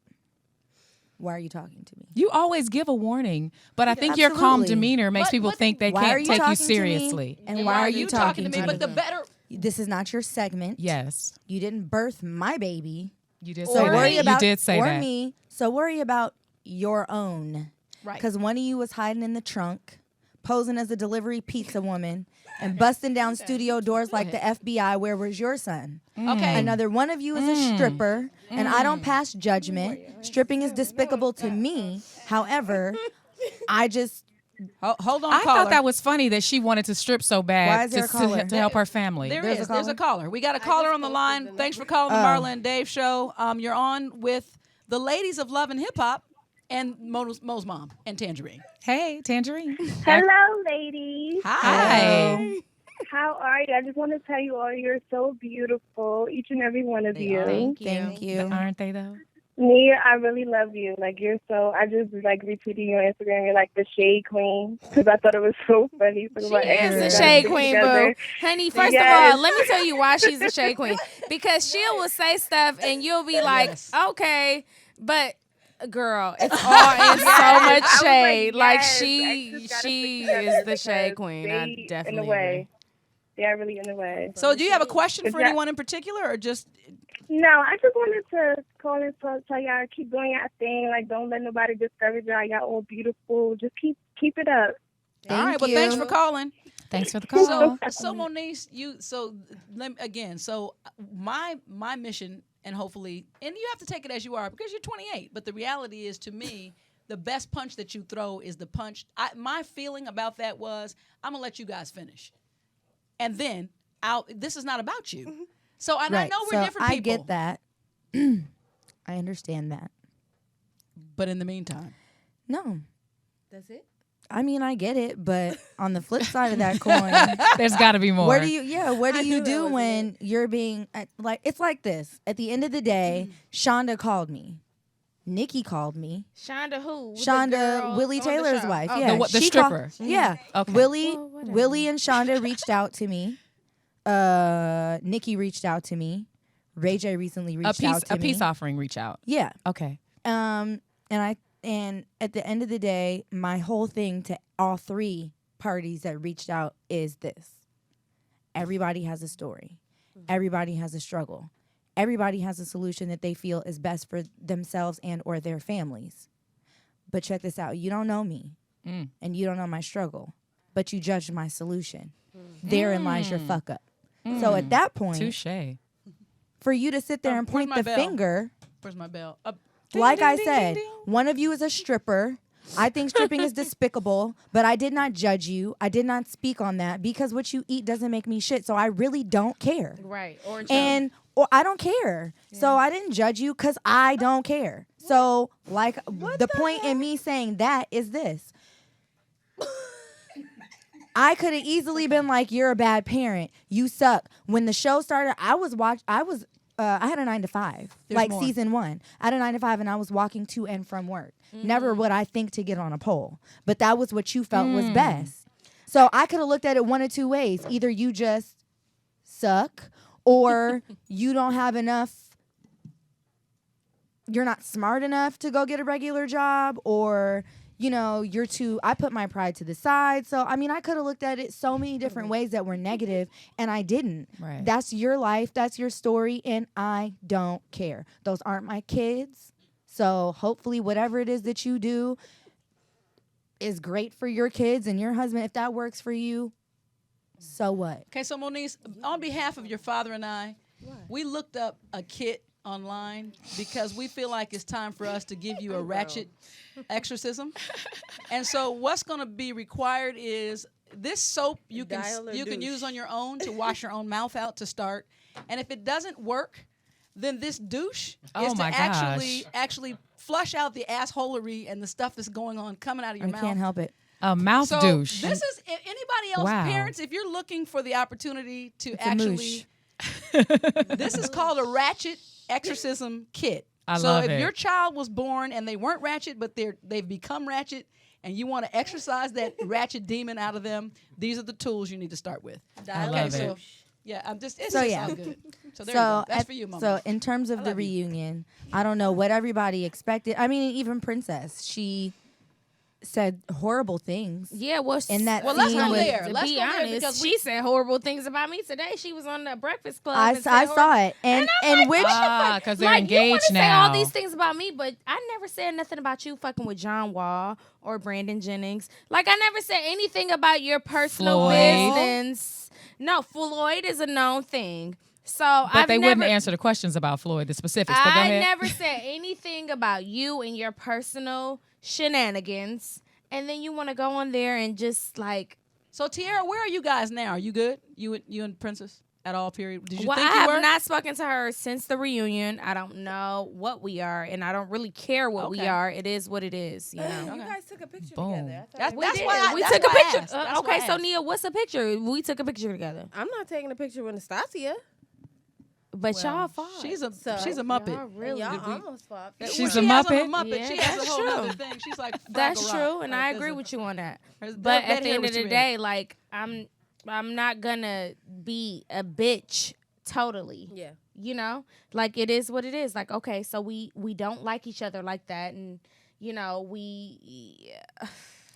Why are you talking to me? You always give a warning, but I think your calm Absolutely. demeanor makes people think they Why are can't you take you talking to me? seriously. And why are you talking to me? But the better. This is not your segment. Yes, You didn't birth my baby. you did So say worry that. about You did say or that. me. So worry about your own. Right. Because one of you was hiding in the trunk, posing as a delivery pizza woman, and busting down studio doors like the FBI. Where was your son? Okay. Another one of you is a stripper, and I don't pass judgment. Stripping is despicable to me. However, I just Hold on, I caller. thought that was funny that she wanted to strip so Why bad is there a to caller? help her family. There's a caller? caller. We got a caller on the line. Thanks for calling the Marla and Dave show. You're on with the ladies of Love and Hip Hop and Mo's mom and Tangerine. Hey, Tangerine. Hello, ladies. Hi. How are you? I just want to tell you all you're so beautiful, each and every one of you. thank you. Aren't they though? Nia, I really love you. Like, you're so, I just like retweeting you on Instagram. You're like the shade queen because I thought it was so funny. So She is the shade queen, boo. Honey, first Yes. of all, let me tell you why she's the shade queen. Because she will say stuff and you'll be like, okay, but girl, it's all in so much shade. Like, yes, she I just gotta she stick together is the shade because queen. they I definitely in the agree. way. They are really in the way. So, do you have a question for Is that- anyone in particular, or just? No, I just wanted to call and tell y'all keep doing your thing. Like, don't let nobody discourage y'all. Y'all all beautiful. Just keep it up. All right. Well, you. thanks for calling. Thanks for the call. So Moniece, my mission, and hopefully, and you have to take it as you are because you're 28. But the reality is, to me, the best punch that you throw is the punch. My feeling about that was, I'm gonna let you guys finish, and then this is not about you. So and I Right. know we're So different I people. get that. I understand that. But in the meantime, No. That's it. I mean, I get it, but on the flip side of that coin, There's got to be more. what do you that do was when you're being like, it's like this. At the end of the day, Shonda called me. Nikki called me. Shonda who? The Shonda, girl Willie on the Taylor's show. wife. Oh, Yeah, the she stripper. Yeah. Okay. Well, whatever. Willie and Shonda reached out to me. Nikki reached out to me. Ray J recently reached out to a me. peace offering reach out. Yeah. Okay. And at the end of the day, my whole thing to all three parties that reached out is this. Everybody has a story. Everybody has a struggle. Everybody has a solution that they feel is best for themselves and or their families. But check this out. You don't know me and you don't know my struggle, but you judged my solution. Therein lies your fuck up. So at that point, Touche. for you to sit there and where's point my the bell? finger, where's my bell? like I said, one of you is a stripper. I think stripping is despicable, but I did not judge you. I did not speak on that because what you eat doesn't make me shit. So I really don't care. Right. Or Or I don't care. So I didn't judge you because I don't care. So like the point in me saying that is this. I could have easily been like, you're a bad parent. You suck. When the show started, I had a 9 to 5, There's like more. season 1. I had a 9 to 5 and I was walking to and from work. Never would I think to get on a pole, but that was what you felt was best. So I could have looked at it one of two ways. Either you just suck or you don't have enough, you're not smart enough to go get a regular job, or you're too, I put my pride to the side. So, I mean, I could have looked at it so many different ways that were negative, and I didn't. Right. That's your life. That's your story, and I don't care. Those aren't my kids. So, hopefully, whatever it is that you do, is great for your kids and your husband, if that works for you, so what? Okay, so Moniece, on behalf of your father and I, we looked up a kit online because we feel like it's time for us to give you a Ratchet exorcism. And so what's going to be required is this soap you can use on your own to wash your own mouth out to start. And if it doesn't work, then this douche is to actually flush out the assholery and the stuff that's going on coming out of your mouth. I can't help it. A mouth douche. This is anybody else, parents, if you're looking for the opportunity to this is called a Ratchet exorcism kit. So if your child was born and they weren't Ratchet, but they've become Ratchet, and you want to exorcise that Ratchet demon out of them, these are the tools you need to start with. I love it. Yeah, I'm just. It's So, just yeah. all good. So there you go. That's for you, Mama. So in terms of the reunion, I don't know what everybody expected. I mean, even Princess, she said horrible things. Yeah, well, in that let's scene go with- there. To Let's be go there honest, because she said horrible things about me today. She was on the Breakfast Club. I saw it, and which because they're you engaged want to say now. all these things about me, but I never said nothing about you fucking with John Wall or Brandon Jennings. Like I never said anything about your personal Floyd. business. No, Floyd is a known thing. So But they wouldn't answer the questions about Floyd, the specifics. But go I ahead. never said anything about you and your personal shenanigans. And then you want to go on there and just like. So Tierra, where are you guys now? Are you good? You and Princess at all? Period. Did you Well, think I you have were? not spoken to her since the reunion. I don't know what we are, and I don't really care what we are. It is what it is. You know. You guys took a picture Boom. together. That's We why did. We that's took a why I picture. asked. That's why Okay, I so asked. Nia, what's the picture? We took a picture together, I'm not taking a picture with Nastasia. but y'all fought. She's a So, Muppet. Y'all really Y'all did we- almost fought. She's She a has Muppet? a Muppet. Yeah, She has a that's whole true. other thing. She's like That's Fraggle true, Rock. and Like, I there's agree a- with you on that. There's But that at the hair end of was the red. day, like I'm not gonna be a bitch totally. Yeah. You know, like it is what it is. Like okay, so we don't like each other like that, and you know we.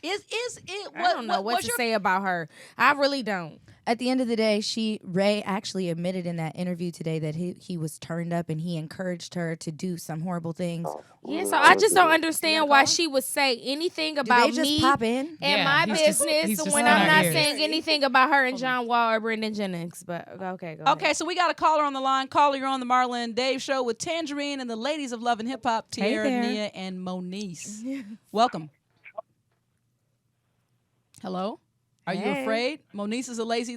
Is it? I don't know what to say about her. I really don't. At the end of the day, Ray actually admitted in that interview today that he was turned up and he encouraged her to do some horrible things. Yeah, so I just don't understand why she would say anything Do about they just me pop in? and Yeah, my he's business just when in I'm our not ears. saying anything about her and John Wall or Brendan Jennings. But okay, go Okay, so we got a caller on the line. Caller, you're on the Marla and Dave show with Tangerine and the ladies of Love and Hip Hop, Hey Tierra, there. Nia, and Moniece. Welcome. Hello. Are you Hey. afraid? Moniece is a lazy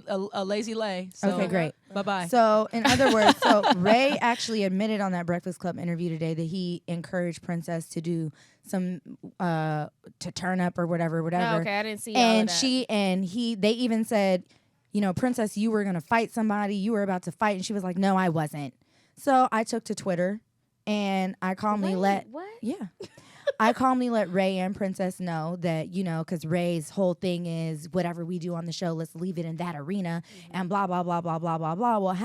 lay. So Okay, great. Bye-bye. So, in other words, Ray actually admitted on that Breakfast Club interview today that he encouraged Princess to do some to turn up or whatever. No, okay, I didn't see all And of that. they even said, you know, Princess, you were gonna fight somebody. You were about to fight, and she was like, no, I wasn't. So I took to Twitter, and I calmly what? I calmly let Ray and Princess know that, you know, because Ray's whole thing is whatever we do on the show, let's leave it in that arena and blah, blah, blah, blah, blah, blah, blah. Well,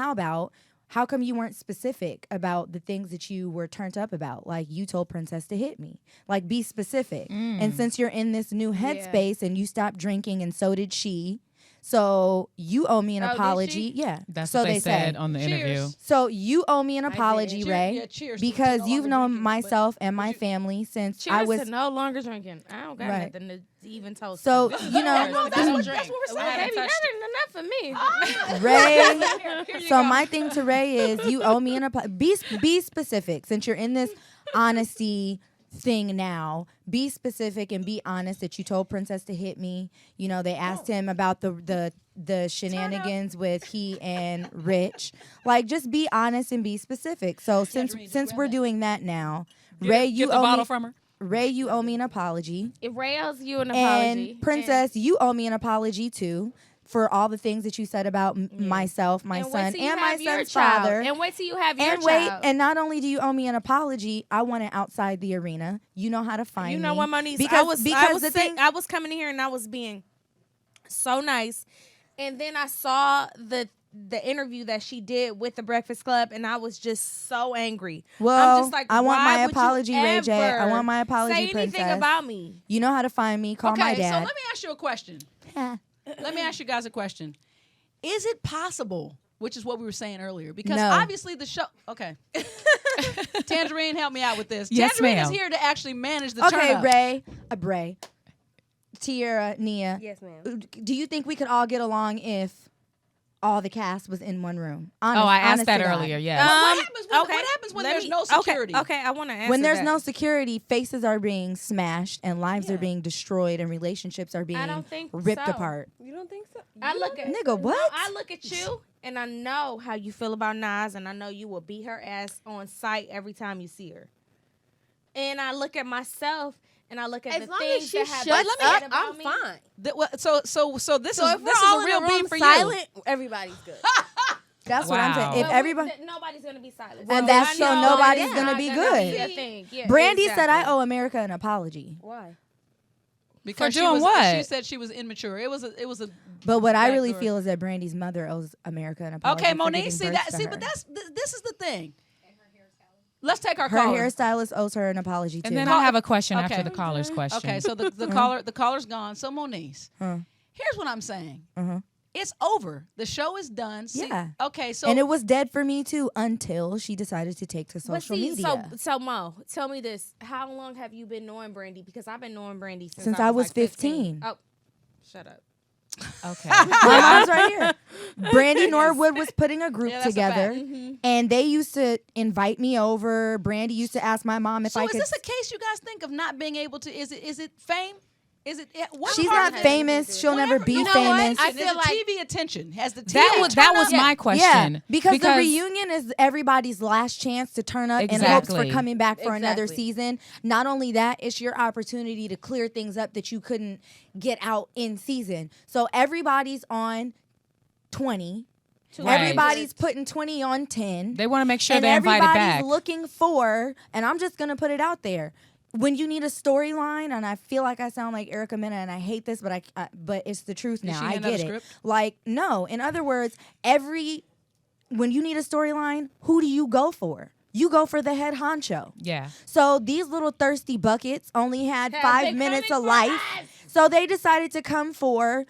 how come you weren't specific about the things that you were turned up about? Like you told Princess to hit me. Like be specific. And since you're in this new headspace and you stopped drinking and so did she, so you owe me an Oh, did apology. she? Yeah. That's so what they said say. on the interview. So you owe me an apology, Cheer- Ray, yeah, cheers to because no you've longer known drinking, myself and my family since Cheers I was. to no longer drinking. I don't got Right. nothing to even toast. So to. you know, that's what we're saying. Baby, that ain't enough for me. Ray. So my thing to Ray is you owe me an apology. Be specific since you're in this honesty thing now. Be specific and be honest that you told Princess to hit me. You know, they asked him about the shenanigans with he and Rich. Like just be honest and be specific. So since we're doing that now, Ray, you Get the owe bottle me from her. Ray, you owe me an apology. If Ray owes you an apology. And Princess, you owe me an apology too for all the things that you said about myself, my and wait son, till you and my have your son's child. father. And wait till you have your And wait, child. and not only do you owe me an apology, I want it outside the arena. You know how to find me. You know what, Moniece? Because I was coming in here and I was being so nice, and then I saw the interview that she did with the Breakfast Club, and I was just so angry. Well, I'm just like, I want why my would you apology, Ray J. I ever want my apology, say anything Princess. about me. You know how to find me. Call my Okay, so dad. let me ask you a question. Let me ask you guys a question. Is it possible, which is what we were saying earlier, because No. obviously the show. Okay, Tangerine, help me out with this. Yes, Tangerine is ma'am. here to actually manage the Okay, turn-up. Ray. Tierra, Nia. Yes, ma'am. Do you think we could all get along if all the cast was in one room? Honest, I asked honest that to God. earlier. Yeah. What happens when there's no security? Okay, I want to answer When there's that. no security, faces are being smashed and lives are being destroyed and relationships are being don't think ripped so. apart. You don't think so? I look at Nigga, what? No, I look at you and I know how you feel about Nas, and I know you will beat her ass on sight every time you see her. And I look at myself and I look at As the long things as she that have shuts been said up, about I'm me. fine. So this is a real beef for you. silent, everybody's good. That's what I'm saying. If But everybody, nobody's gonna be silent. And that's I so know nobody's it's gonna not be gonna good. be a thing. Yeah, Brandy said I exactly. owe America an apology. Why? Because For doing she what? She said she was immature. It was a. But what I really backdoor. feel is that Brandy's mother owes America an apology. Okay, for Moniece. giving See birth that? to See, her. but this is the thing. Let's take our Her caller. hairstylist owes her an apology too. And then I have a question Okay. after the caller's question. Okay, so the caller's gone. So Moniece, here's what I'm saying. It's over. The show is done. See, Yeah. Okay. So and it was dead for me too until she decided to take to But social see, media. so Mo, tell me this: how long have you been knowing Brandy? Because I've been knowing Brandy Since I was like 15. Oh, shut up. Okay. My mom's right here. Brandy Norwood was putting a group Yeah, that's a together, fact. and they used to invite me over. Brandy used to ask my mom if So I is could. this a case you guys think of not being able to? Is it fame? Is it? What She's part not of it? famous. She'll never be You know famous. What? I feel Is like- it TV attention has the TV. That was my question. Yeah, because the reunion is everybody's last chance to turn up in hopes for Exactly. coming back for another Exactly. season. Not only that, it's your opportunity to clear things up that you couldn't get out in season. So everybody's on 20. Right. Everybody's putting 20 on 10. They want to make sure and they're invited everybody's back. looking for, and I'm just going to put it out there. When you need a storyline, and I feel like I sound like Erica Mena, and I hate this, but but it's the truth now. she I hand out get a it. script? Like, no. In other words, when you need a storyline, who do you go for? You go for the head honcho. Yeah. So these little thirsty buckets only had Have 5 they minutes coming of for life. us? So they decided to come for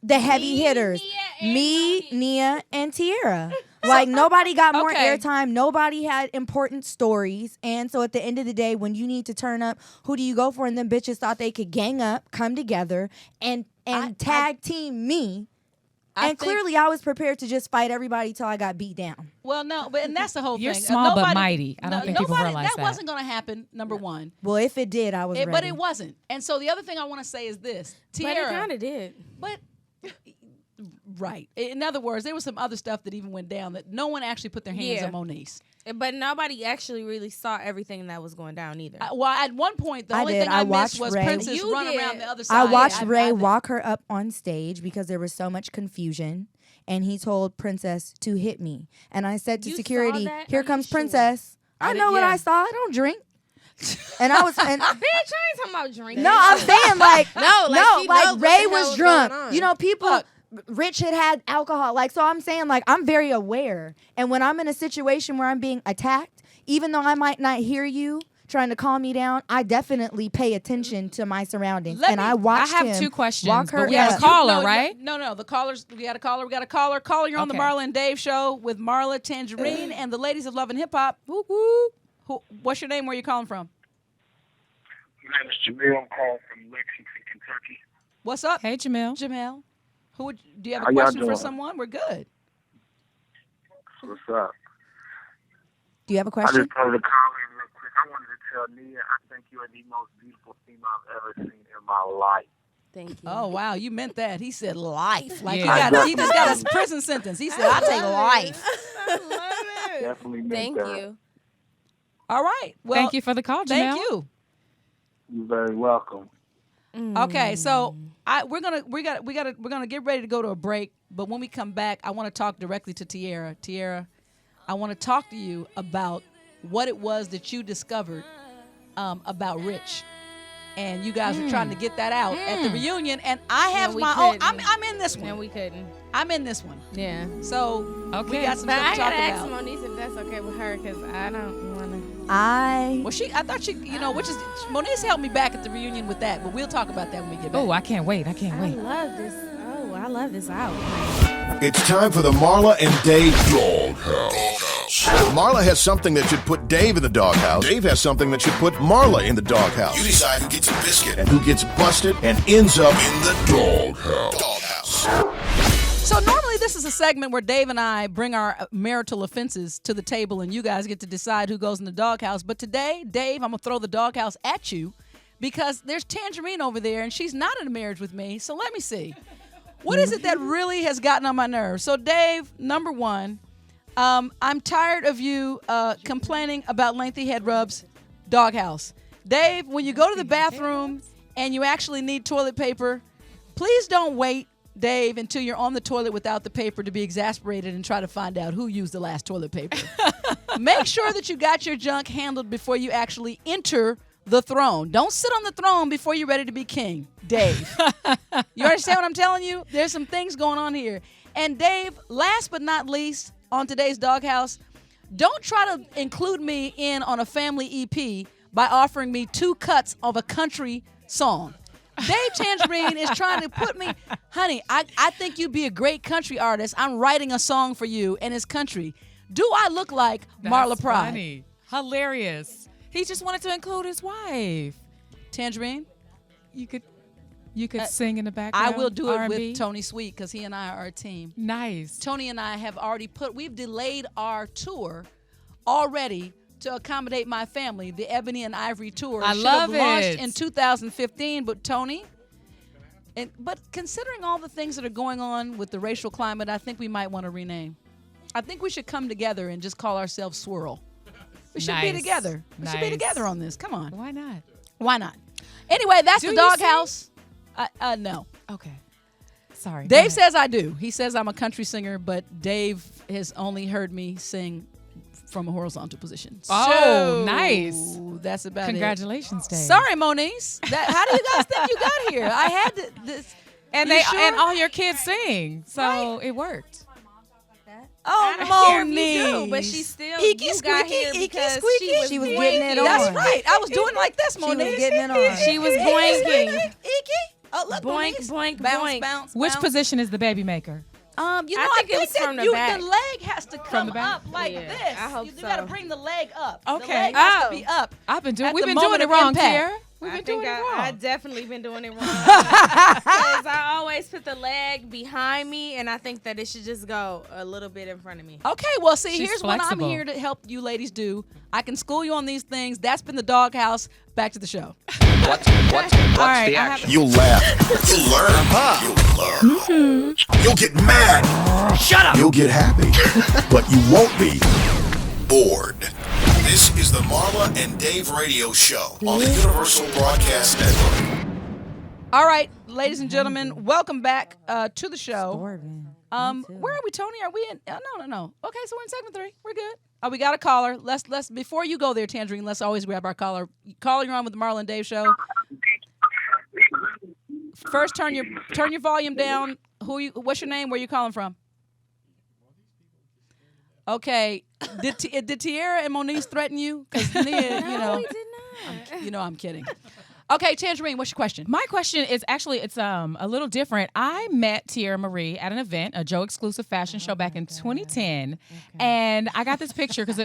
the heavy hitters. Me, Nia, and Tierra. Like, nobody got more Okay. airtime. Nobody had important stories. And so at the end of the day, when you need to turn up, who do you go for? And then bitches thought they could gang up, come together, and tag team me. I And think- clearly I was prepared to just fight everybody till I got beat down. Well, no, but and that's the whole You're thing. small but mighty. I don't think people nobody- realize that. wasn't going to happen. Number one, Well, if it did, I was ready. but it wasn't. And so the other thing I want to say is this: But it Tierra, kind of did. but right. In other words, there was some other stuff that even went down that no one actually put their hands Yeah. on Moniece. But nobody actually really saw everything that was going down either. Well, at one point, the I only did. thing I I watched missed was Ray. Princess You run did. around the other side. I watched Yeah, Ray walk her up on stage because there was so much confusion, and he told Princess to hit me. And I said to You saw security, that? "Here Are you comes sure? Princess." I did- know what yeah. I saw. I don't drink. And I was, and Bitch, I ain't talking about drinking. no, I'm saying like No, like, she knows what Ray the was hell drunk. going on. You know, people. Rich had alcohol. Like, so I'm saying, like, I'm very aware. And when I'm in a situation where I'm being attacked, even though I might not hear you trying to calm me down, I definitely pay attention to my surroundings. I watched I have him 2 questions. walk her But we have a up. caller, right? No. The callers. We got a caller. We got a caller. Caller, you're on the Okay. Marla and Dave show with Marla, Tangerine, and the ladies of Love and Hip Hop. Woo woo. What's your name? Where you calling from? My name is Jamil. I'm calling from Lexington, Kentucky. What's up? Hey, Jamil. Jamel. Do you have How a y'all question for doing? someone? We're good. What's up? Do you have a I question? just wanted to call in real quick. I wanted to tell Nia, I think you are the most beautiful female I've ever seen in my life. Thank you. Oh wow, you meant that. He said life. Like Yeah. he just got a prison sentence. He said, "I take life." I love it. Definitely meant Thank that. you. All right. Well, Thank you for the call, Jamil. Thank you. You're very welcome. Okay, so we're gonna get ready to go to a break. But when we come back, I want to talk directly to Tierra. Tierra, I want to talk to you about what it was that you discovered about Rich, and you guys were trying to get that out at the reunion. And I have we my own. couldn't. I'm in this one. And we couldn't. I'm in this one. Yeah. So Okay. we got some But stuff I to talk gotta ask about. Moniece if that's okay with her, because I don't want to. Well, I thought she, which is Moniece helped me back at the reunion with that, but we'll talk about that when we get back. Oh, I can't wait. I can't I wait. love this. Oh, I love this out. It's time for the Marla and Dave Doghouse. Marla has something that should put Dave in the doghouse. Dave has something that should put Marla in the doghouse. You decide who gets a biscuit and who gets busted and ends up in the doghouse. So normally this is a segment where Dave and I bring our marital offenses to the table and you guys get to decide who goes in the doghouse. But today, Dave, I'm going to throw the doghouse at you because there's Tangerine over there and she's not in a marriage with me. So let me see. What is it that really has gotten on my nerves? So Dave, number one, I'm tired of you complaining about lengthy head rubs, doghouse. Dave, when you go to the bathroom and you actually need toilet paper, please don't wait, Dave, until you're on the toilet without the paper to be exasperated and try to find out who used the last toilet paper. Make sure that you got your junk handled before you actually enter the throne. Don't sit on the throne before you're ready to be king, Dave. You understand what I'm telling you? There's some things going on here. And Dave, last but not least, on today's doghouse, don't try to include me in on a family EP by offering me 2 cuts of a country song. Dave Tangerine is trying to put me, honey, I think you'd be a great country artist. I'm writing a song for you, and it's country. Do I look like Marla Pride? Funny. Hilarious. He just wanted to include his wife. Tangerine? You could sing in the background. I will do it R&B. with Tony Sweet because he and I are a team. Nice. Tony and I have already we've delayed our tour already to accommodate my family. The Ebony and Ivory tour I should love have launched it. in 2015, but Tony, but considering all the things that are going on with the racial climate, I think we might want to rename. I think we should come together and just call ourselves Swirl. We should be Nice. together. We should be Nice. together on this. Come on. Why not? Why not? Anyway, that's Do the you doghouse. No. Okay. Sorry. go Dave ahead. says I do. He says I'm a country singer, but Dave has only heard me sing from a horizontal position. Oh, So, nice. That's about Congratulations, it. Dave. Sorry, Moniece. How do you guys think you got here? I had this. And You they sure? and all your kids sing, so it worked. Oh, I don't care if you Moniece. do, but she still Eeky you got squeaky, here eeky because squeaky. She was getting it on. That's right. I was doing like this, She was Moniece. getting it on. She was boinking. Eeky. Oh, look, Boink, Moniece. boink, bounce, boink. bounce, Which bounce. position is the baby maker? You know, I think it was that from the back. the leg has to come the back? up like Yeah, this. I hope you so. got to bring the leg up. Okay. The leg has to Oh. be up. We've At been the doing moment it of wrong, impact. Tierra. We've I been think doing it wrong. I definitely been doing it wrong. Because I always put the leg behind me, and I think that it should just go a little bit in front of me. Okay, well, see, She's here's what I'm flexible. here to help you ladies do. I can school you on these things. That's been the doghouse. Back to the show. What's right, the I have- action? You'll laugh. You'll learn. You'll learn. You'll get mad. Shut up! You'll get happy. But you won't be bored. This is the Marla and Dave radio show on the Universal Broadcast Network. All right, ladies and gentlemen, welcome back to the show. Corbin. Where are we, Tony? Are we in? No. Okay, so we're in segment 3. We're good. We got a caller. Let's before you go there, Tangerine. Let's always grab our caller. Caller, you're on with the Marla and Dave show. First, turn your volume down. What's your name? Where you calling from? Okay. Did Tierra and Moniece threaten you? Because Nia, No, we did not. you know I'm kidding. Okay, Tangerine, what's your question? My question is actually a little different. I met Tierra Marie at an event, a Joe exclusive fashion show back in 2010, and I got this picture because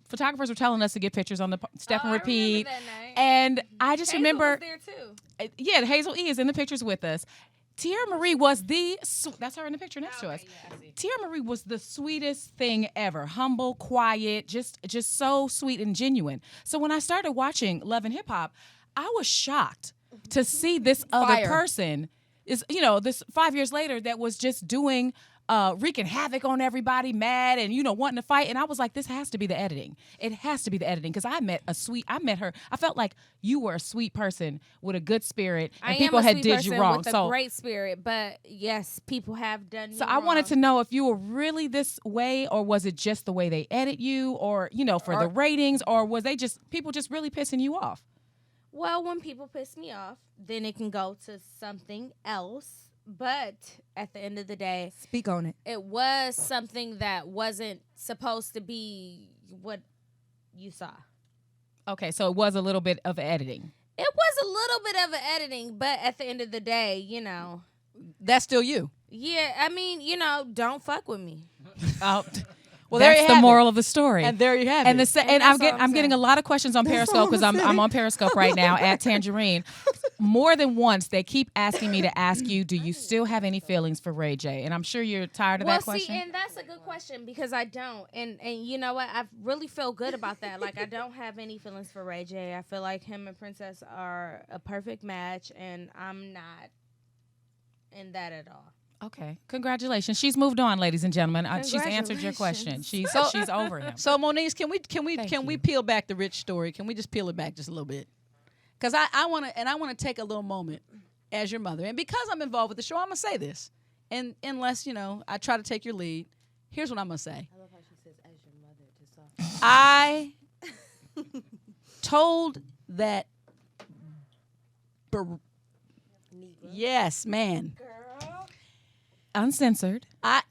photographers were telling us to get pictures on the step and I repeat, remember that night. and I just Hazel remember, was there too. yeah, Hazel E is in the pictures with us. Tierra Marie was that's her in the picture next to us. Yeah, I see. Tierra Marie was the sweetest thing ever. Humble, quiet, just so sweet and genuine. So when I started watching Love and Hip Hop, I was shocked to see this other Fire. person this 5 years later that was just doing wreaking havoc on everybody, mad and wanting to fight. And I was like, this has to be the editing. It has to be the editing because I met her. I felt like you were a sweet person with a good spirit, and people had did you wrong. With a great spirit, but yes, people have done. So me I wanted to wrong. know if you were really this way, or was it just the way they edit you, or for the ratings, or was people just really pissing you off? Well, when people piss me off, then it can go to something else. But at the end of the day, Speak on it. it was something that wasn't supposed to be what you saw. Okay, so it was a little bit of editing. It was a little bit of an editing, but at the end of the day, That's still you. yeah, I mean, don't fuck with me. Oh, Well, there That's you the have moral it. of the story. And there you have And it. and I'm getting a lot of questions on That's Periscope all because I'm I'm on Periscope right now at Tangerine. More than once, they keep asking me to ask you, do you still have any feelings for Ray J? And I'm sure you're tired of that question. See, and that's a good question because I don't. And you know what? I really feel good about that. Like, I don't have any feelings for Ray J. I feel like him and Princess are a perfect match, and I'm not in that at all. Okay, congratulations. She's moved on, ladies and gentlemen. She's answered your question. She's over him. So Moniece, can we peel back the Rich story? Can we just peel it back just a little bit? Because I want to take a little moment as your mother, and because I'm involved with the show, I'm gonna say this. And unless I try to take your lead, here's what I'm gonna say. I love how she says as your mother to I told that. Yes, man. Uncensored.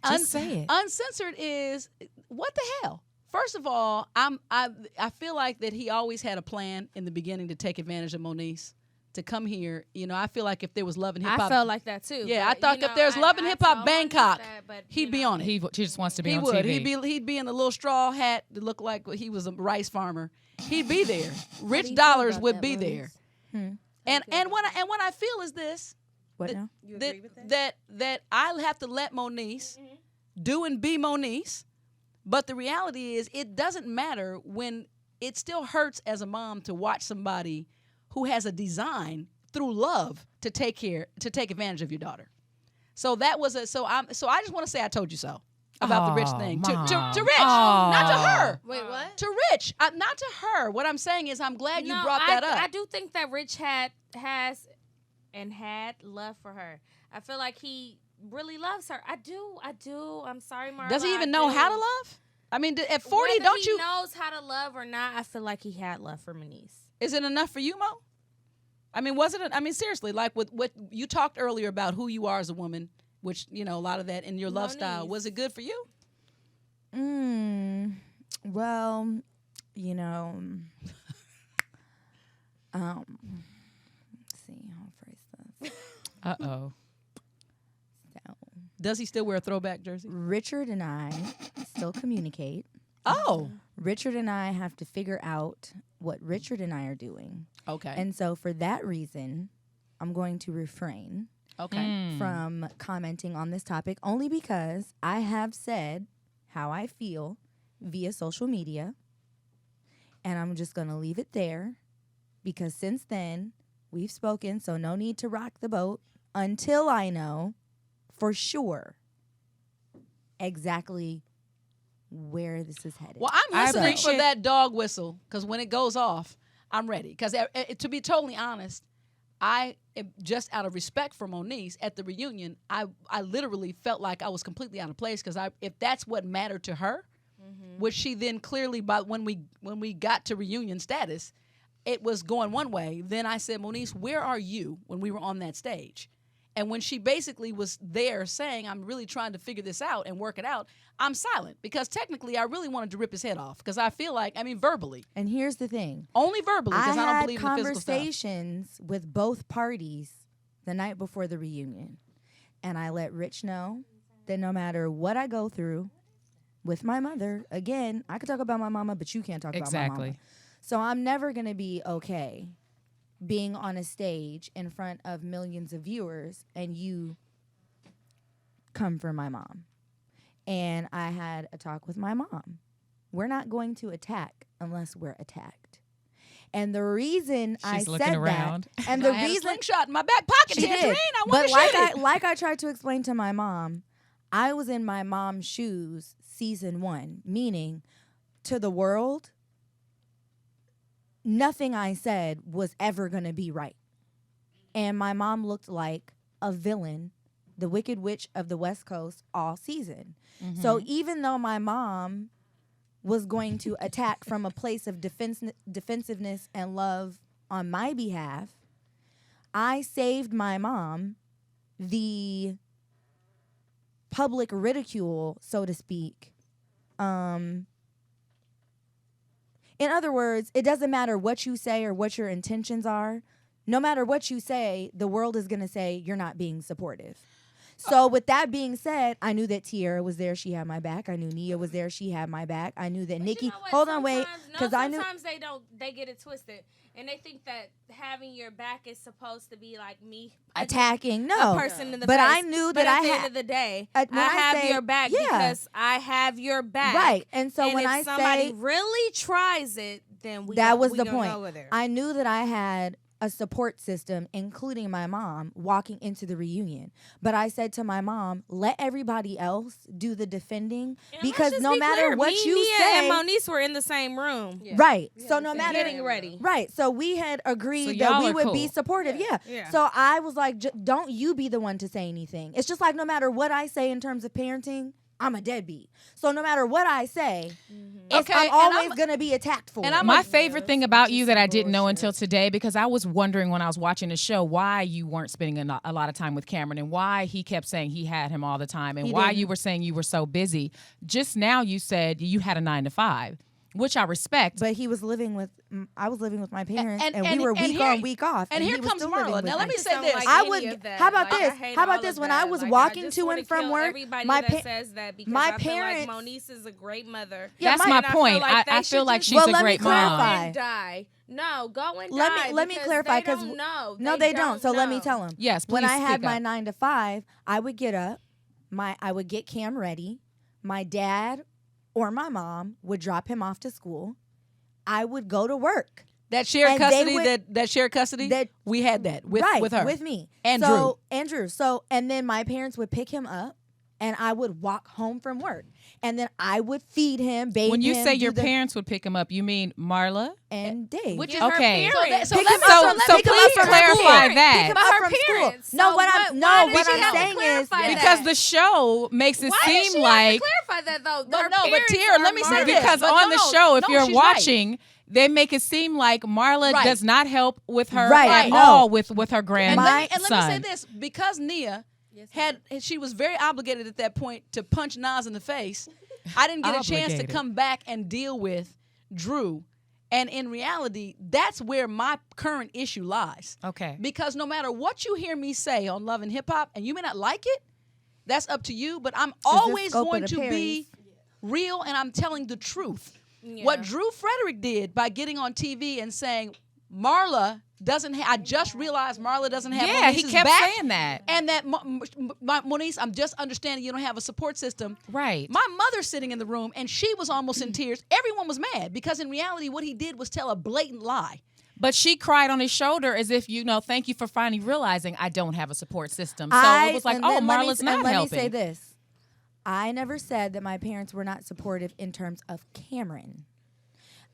Just say it. Uncensored is what the hell? First of all, I feel like that he always had a plan in the beginning to take advantage of Moniece to come here. I feel like if there was Love and Hip Hop, I felt like that too. Yeah, but, I thought if there's Love and Hip Hop Bangkok, he'd be on it. He just wants to be He on would. TV. He'd be in a little straw hat that looked like he was a rice farmer. He'd be there. do Rich you feel Dollars about would that, be Moniece? there. And what I feel is this. What now? You agree with that? That I'll have to let Moniece do and be Moniece. But the reality is it doesn't matter when it still hurts as a mom to watch somebody who has a design through love to take advantage of your daughter. So that was so I just want to say I told you so about the Rich thing. To Rich, not to her. Wait, what? To Rich, not to her. What I'm saying is I'm glad you brought that up. I do think that Rich had love for her. I feel like he really loves her. I do. I'm sorry, Marla. Does he even know how to love? I mean, at 40, Whether don't you? He knows how to love or not. I feel like he had love for Moniece. Is it enough for you, Mo? I mean, was it? I mean, seriously, like with what you talked earlier about who you are as a woman, which a lot of that in your love style. Was it good for you? Well, let's see how to phrase this. Uh-oh. So, Does he still wear a throwback jersey? Richard and I still communicate. Oh, Richard and I have to figure out what Richard and I are doing. okay. And so for that reason, I'm going to refrain Okay. from commenting on this topic only because I have said how I feel via social media. And I'm just going to leave it there because since then we've spoken, so no need to rock the boat until I know for sure exactly where this is headed. Well, I'm listening for appreciate- that dog whistle because when it goes off, I'm ready. Because to be totally honest, just out of respect for Moniece at the reunion, I literally felt like I was completely out of place because if that's what mattered to her, which she then clearly, when we got to reunion status, it was going one way. Then I said, Moniece, where are you when we were on that stage? And when she basically was there saying, I'm really trying to figure this out and work it out, I'm silent because technically I really wanted to rip his head off because I feel like, verbally. And here's the thing. Only verbally because I don't believe in the physical stuff. Conversations with both parties the night before the reunion. And I let Rich know that no matter what I go through with my mother, again, I could talk about my mama, but you can't talk about my mama. So I'm never going to be okay being on a stage in front of millions of viewers and you come for my mom. And I had a talk with my mom. We're not going to attack unless we're attacked. And the reason I looking said around. that, and the I had a reason slingshot in my back pocket, she Tangerine, did, I want but to like shoot it. like I tried to explain to my mom, I was in my mom's shoes season 1, meaning to the world, nothing I said was ever going to be right. And my mom looked like a villain, the Wicked Witch of the West Coast all season. So even though my mom was going to attack from a place of defensiveness and love on my behalf, I saved my mom the public ridicule, so to speak. In other words, it doesn't matter what you say or what your intentions are. No matter what you say, the world is going to say you're not being supportive. So with that being said, I knew that Tierra was there. She had my back. I knew Nia was there. She had my back. I knew that Nikki. You know what? Hold on, wait, Sometimes- I knew. Sometimes they get it twisted, and they think that having your back is supposed to be like me Attacking, no. a person in the but face. I knew But that at I the had. end of the day, when I have say- your back yeah. because I have your back. Right, and so when if I somebody say really tries it, then that was we the gonna point. go with her. I knew that I had a support system, including my mom, walking into the reunion. But I said to my mom, let everybody else do the defending, And because let's just no be matter clear, what me, you Nia, say, and Moniece were in the same room. right? So no matter Getting ready. right? So we had agreed So that y'all we are would be cool. supportive. Yeah. Yeah. So I was like, don't you be the one to say anything. It's just like no matter what I say in terms of parenting, I'm a deadbeat. So no matter what I say, Okay, I'm and always I'm- gonna be attacked for and it. I'm My favorite thing about you that I didn't know until today, because I was wondering when I was watching the show why you weren't spending a lot of time with Cameron and why he kept saying he had him all the time and He why didn't. you were saying you were so busy. Just now you said you had a 9 to 5, which I respect. But he was living with, I was living with my parents, and- and, and- we were and week here- on, week off. and he here was comes still living Marla. with Now let me. me say this. I would. How about this? How about this? When I was walking to and from work, my that says that because my I feel parents- like Moniece is a great mother. Yeah, That's my- my And I feel point. like they I feel should like just- she's Well, a let me great mom. clarify. And die. No, go and Let die. me because clarify, they 'cause don't know. No, they don't. So let me know. tell them. Yes, When please I had speak my up. 9 to 5, I would get up. I would get Cam ready. My dad or my mom would drop him off to school. I would go to work. That shared And they custody, would- that shared custody, that- we had that with her, with me and so, Andrew. So and then my parents would pick him up, and I would walk home from work, and then I would feed him, bathe When you him, say do your the- parents would pick him up, you mean Marla? and Dave. Which is Okay. her So parents. that- so Pick let him me- up so from- let me pick him up please from clarify school. that. Pick him But up her from school. parents. No, So what why I'm did she have to saying is clarify that? Because the show makes it Why seem did she like have to clarify that though? No, Her no, but parents Tierra, are let me say Marla. this. because But on no, the show, if no, you're she's right. watching, they make it seem like Marla Right. does not help with her Right, at no. all with her And grandson. let me say this, because Nia she was very obligated at that point to punch Nas in the face. I didn't get a chance to Obligated. come back and deal with Drew. And in reality, that's where my current issue lies. Okay. Because no matter what you hear me say on Love and Hip Hop, and you may not like it, that's up to you, but I'm always scope of going the to be real, and I'm telling the truth. What Drew Frederick did by getting on TV and saying, Marla doesn't I just realized Marla doesn't have Yeah, he Moniece's kept back, saying that. and that Moniece, I'm just understanding you don't have a support system. Right. My mother's sitting in the room, and she was almost in tears. Everyone was mad because in reality, what he did was tell a blatant lie. But she cried on his shoulder as if, thank you for finally realizing I don't have a support system. So it was like, and oh, then let me- Marla's and not let helping. me say this. I never said that my parents were not supportive in terms of Cameron.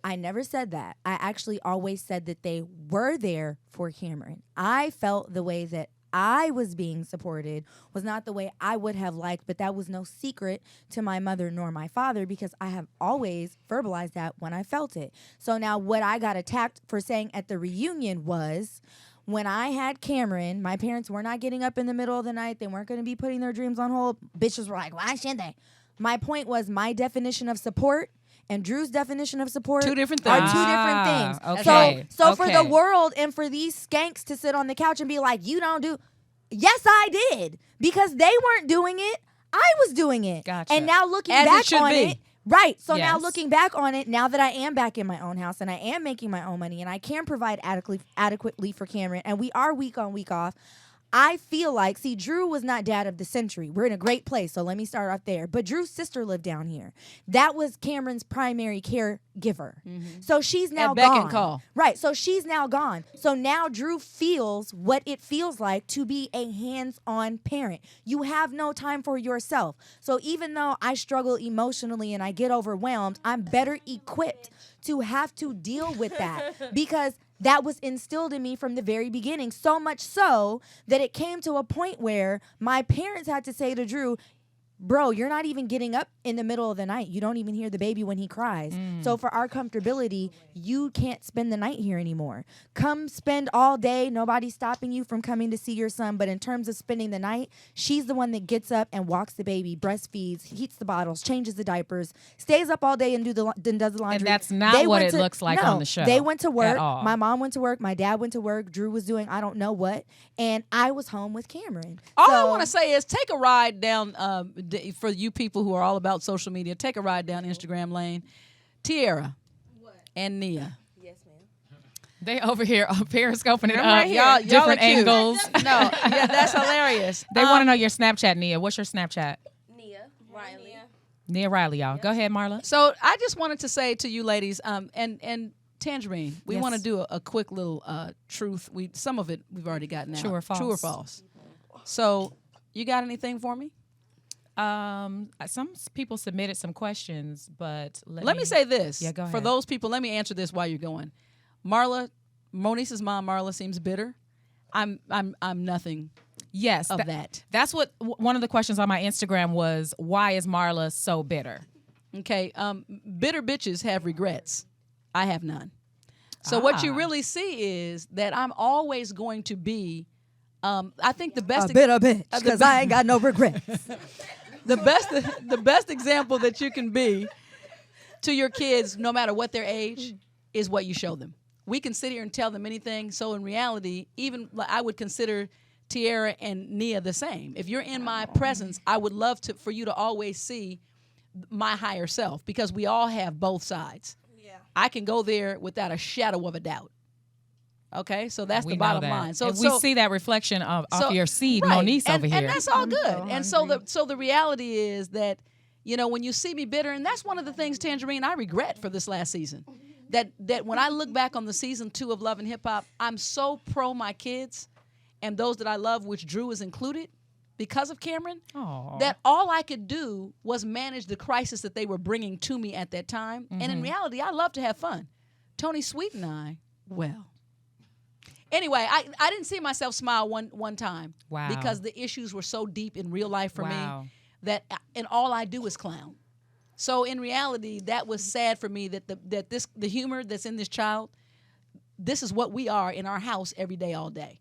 I never said that. I actually always said that they were there for Cameron. I felt the way that I was being supported was not the way I would have liked, but that was no secret to my mother nor my father because I have always verbalized that when I felt it. So now what I got attacked for saying at the reunion was when I had Cameron, my parents were not getting up in the middle of the night. They weren't going to be putting their dreams on hold. Bitches were like, why shouldn't they? My point was my definition of support and Drew's definition of support Two different are things. two different things. Okay. So for the Okay. world and for these skanks to sit on the couch and be like, you don't do. Yes, I did. Because they weren't doing it. I was doing it. Gotcha. And now looking As it back should on be. it. Right. So now Yes. looking back on it, now that I am back in my own house and I am making my own money and I can provide adequately for Cameron and we are week on, week off, I feel like, see, Drew was not dad of the century. We're in a great place, so let me start off there. But Drew's sister lived down here. That was Cameron's primary caregiver. So she's now At beck gone. and call. Right, so she's now gone. So now Drew feels what it feels like to be a hands-on parent. You have no time for yourself. So even though I struggle emotionally and I get overwhelmed, I'm better equipped to have to deal with that because that was instilled in me from the very beginning, so much so that it came to a point where my parents had to say to Drew, bro, you're not even getting up in the middle of the night. You don't even hear the baby when he cries. So for our comfortability, you can't spend the night here anymore. Come spend all day. Nobody's stopping you from coming to see your son. But in terms of spending the night, she's the one that gets up and walks the baby, breastfeeds, heats the bottles, changes the diapers, stays up all day and does the laundry. And that's not what it looks like on the show. They went to work. At all. My mom went to work. My dad went to work. Drew was doing I don't know what. And I was home with Cameron. All I want to say is take a ride down, for you people who are all about social media, take a ride down Instagram lane. Tierra and Nia. Yes, ma'am. They over here periscoping it I'm up. right here. Different Y'all are cute. angles. No, yeah, that's hilarious. They want to know your Snapchat, Nia. What's your Snapchat? Nia Riley. Nia Riley, y'all. Go ahead, Marla. So I just wanted to say to you ladies, and Tangerine, we Yes. want to do a quick little truth. Some of it we've already gotten out. True or false? True or false. So you got anything for me? Some people submitted some questions, but Let me say this. Yeah, go For ahead. those people, let me answer this while you're going. Marla, Moniece's mom, Marla, seems bitter. I'm nothing Yes, of that. That's what one of the questions on my Instagram was. Why is Marla so bitter? Okay. Bitter bitches have regrets. I have none. So what you Ah. really see is that I'm always going to be. I think the best A bitter bitch, because I ain't got no regrets. the best example that you can be to your kids, no matter what their age, is what you show them. We can sit here and tell them anything. So in reality, even I would consider Tierra and Nia the same. If you're in my presence, I would love for you to always see my higher self, because we all have both sides. Yeah. I can go there without a shadow of a doubt. Okay, so that's We the know bottom that. line. So And we see that reflection off your seed, right. Moniece over here. And that's all good. so And so the reality is that, when you see me bitter, and that's one of the things, Tangerine, I regret for this last season. That when I look back on the season 2 of Love and Hip Hop, I'm so pro my kids and those that I love, which Drew is included, because of Cameron, Aw. that all I could do was manage the crisis that they were bringing to me at that time. And in reality, I love to have fun. Tony Sweet and I, well. Anyway, I didn't see myself smile one time. Wow. Because the issues were so deep in real life for Wow. me that and all I do is clown. So in reality, that was sad for me that the humor that's in this child, this is what we are in our house every day, all day.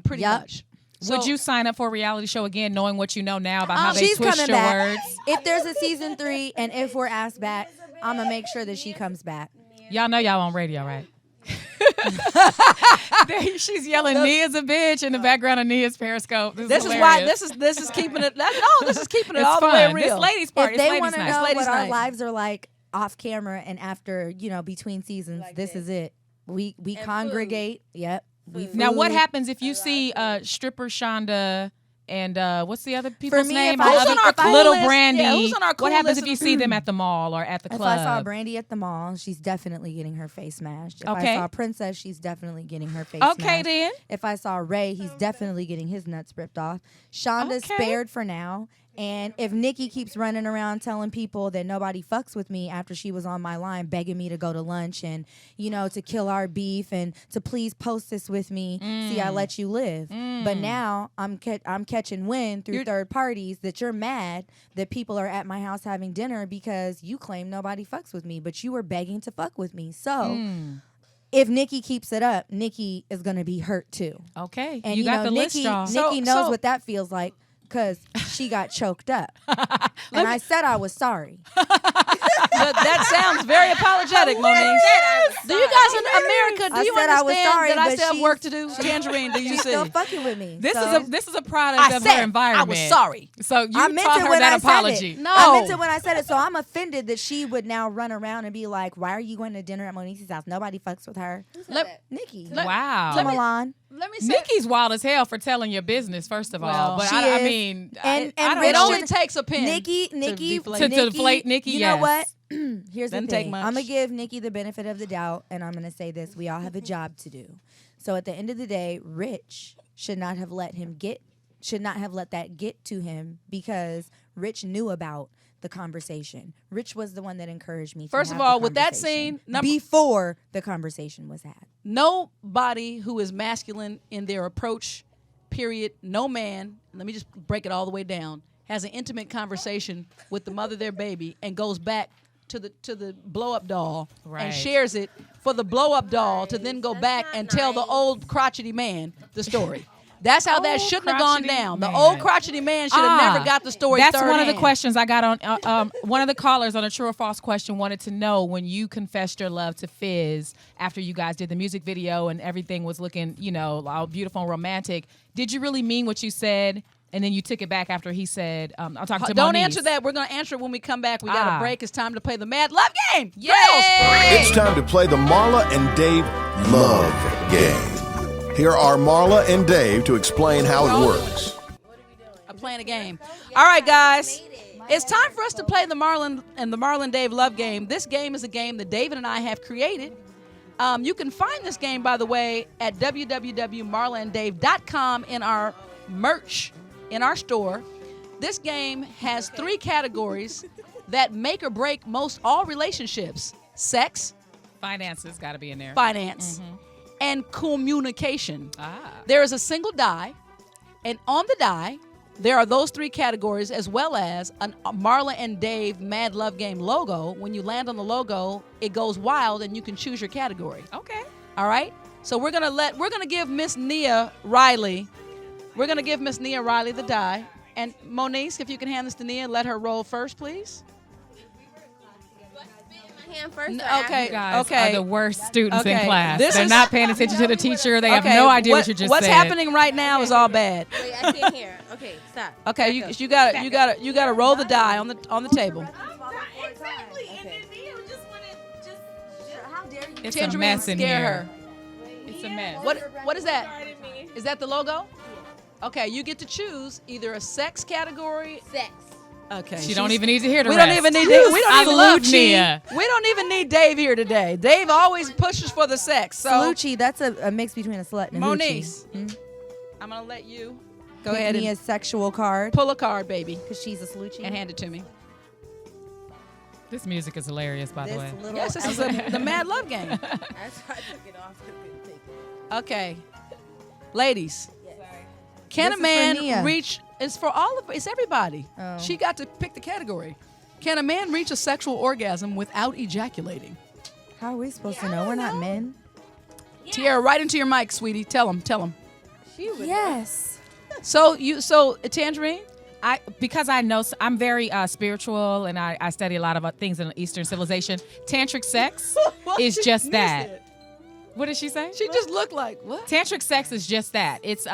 Pretty Yep. much. Would So- you sign up for a reality show again, knowing what you know now about how they She's twist coming your back. words? If there's a season 3 and if we're asked back, I'm going to make sure that she comes back. Y'all know y'all on radio, right? She's yelling Nia's a bitch in the background of Nia's Periscope. This is why hilarious. this is keeping it. This is keeping it It's all fun. the way real. This ladies part. If It's they ladies want to night. know Ladies' what our night. lives are like off camera and after, between seasons, this is it. We congregate. Yep. We Now, what food. happens if you see stripper Shonda and what's the other people's me, name? if I- The Who's on other- our cool Little list? Brandy. Yeah, who's on our cool what happens list if you see them at the mall or at the If club? I saw Brandy at the mall, she's definitely getting her face smashed. If Okay. I saw Princess, she's definitely getting her face Okay, smashed. then. If I saw Ray, he's definitely getting his nuts ripped off. Shonda's Okay. spared for now. And if Nikki keeps running around telling people that nobody fucks with me after she was on my line begging me to go to lunch and, to kill our beef and to please post this with me, see, I let you live. But now I'm catching wind through third parties that you're mad that people are at my house having dinner because you claim nobody fucks with me, but you were begging to fuck with me. So if Nikki keeps it up, Nikki is going to be hurt too. Okay. And you got the Nikki, list, y'all. Nikki knows what that feels like because she got choked up. And I said I was sorry. That sounds very apologetic, Moniece. Do you guys in America, do you said I was understand sorry, that I but still have she's- work to do? Tangerine, do you She's see? still fucking with me. This so. is a product I of said her environment. I was sorry. So you I meant taught it her when that I apology. said it. No. I meant it when I said it. So I'm offended that she would now run around and be like, "Why are you going to dinner at Moniece's house? Nobody fucks with her." Nikki. Wow. To Milan. Let me say, Nikki's wild as hell for telling your business, first of all. Well, But she I is. mean, And I don't it know. only takes a pin. Nikki, deflate. To deflate Nikki, You yes. know what? Here's Doesn't the take thing. much. I'm gonna give Nikki the benefit of the doubt, and I'm gonna say this: we all have a job to do. So at the end of the day, Rich should not have let that get to him because Rich knew about the conversation. Rich was the one that encouraged me. First to of have all, the with that conversation scene, before the conversation was had. nobody who is masculine in their approach, period, no man, let me just break it all the way down, has an intimate conversation with the mother of their baby and goes back to the blow up doll and shares it for the blow up doll to then go back and tell the old crotchety man the story. That's how that shouldn't have gone down. The old crotchety man should have never got the story. That's one of the questions I got on. One of the callers on a true or false question wanted to know when you confessed your love to Fizz after you guys did the music video and everything was looking, all beautiful and romantic. Did you really mean what you said? And then you took it back after he said, I'll talk to Don't Moniece. answer that. We're going to answer it when we come back. We got a break. It's time to play the MaD Love Game. Yay! It's time to play the Marla and Dave Love Game. Here are Marla and Dave to explain how it works. I'm playing a game. All right, guys. It's time for us to play the Marla and Dave Love Game. This game is a game that David and I have created. You can find this game, by the way, at www.marlandave.com in our merch in our store. This game has 3 categories that make or break most all relationships: sex, finances got to be in there, and communication. There is a single die, and on the die there are those 3 categories, as well as a Marla and Dave MaD Love Game logo. When you land on the logo, it goes wild and you can choose your category. Okay. All right. So we're gonna give Miss Nia Riley the die. And Moniece, if you can hand this to Nia, let her roll first, please. Hand first. Okay. You guys are the worst students Okay. in class. This They're is- not paying attention to the teacher. They have no idea what you just What's said. happening right now is all bad. Wait, I can't hear. Okay, stop. Okay, you gotta roll the die on the table. Exactly. And then Nia just How dare you? It's Tangerine, a mess in scare here. her. It's a mess. What is that? Is that the logo? Okay, you get to choose either a sex category. Sex. Okay. She don't even need to hear the We rest. don't even need Dave. We don't I even love need Nia. We don't even need Dave here today. Dave always pushes for the sex. So Salucci, that's a mix between a slut and a Moniece, hoochie. I'm gonna let you go Pick ahead me and a sexual card pull a card, baby, because she's a Salucci. and hand it to me. This music is hilarious, by the way. Yes, this is the MaD Love Game. That's why I took it off. I couldn't take it. Okay, ladies, can This a is for man Nia. reach? It's for all of. It's everybody. Oh. She got to pick the category. Can a man reach a sexual orgasm without ejaculating? How are we supposed to know? We're not men. Tierra, right into your mic, sweetie. Tell him. Yes. So Tangerine. Because I know I'm very spiritual and I study a lot of things in Eastern civilization. Tantric sex is just that. What did she say? She just looked like what? Tantric sex is just that. It's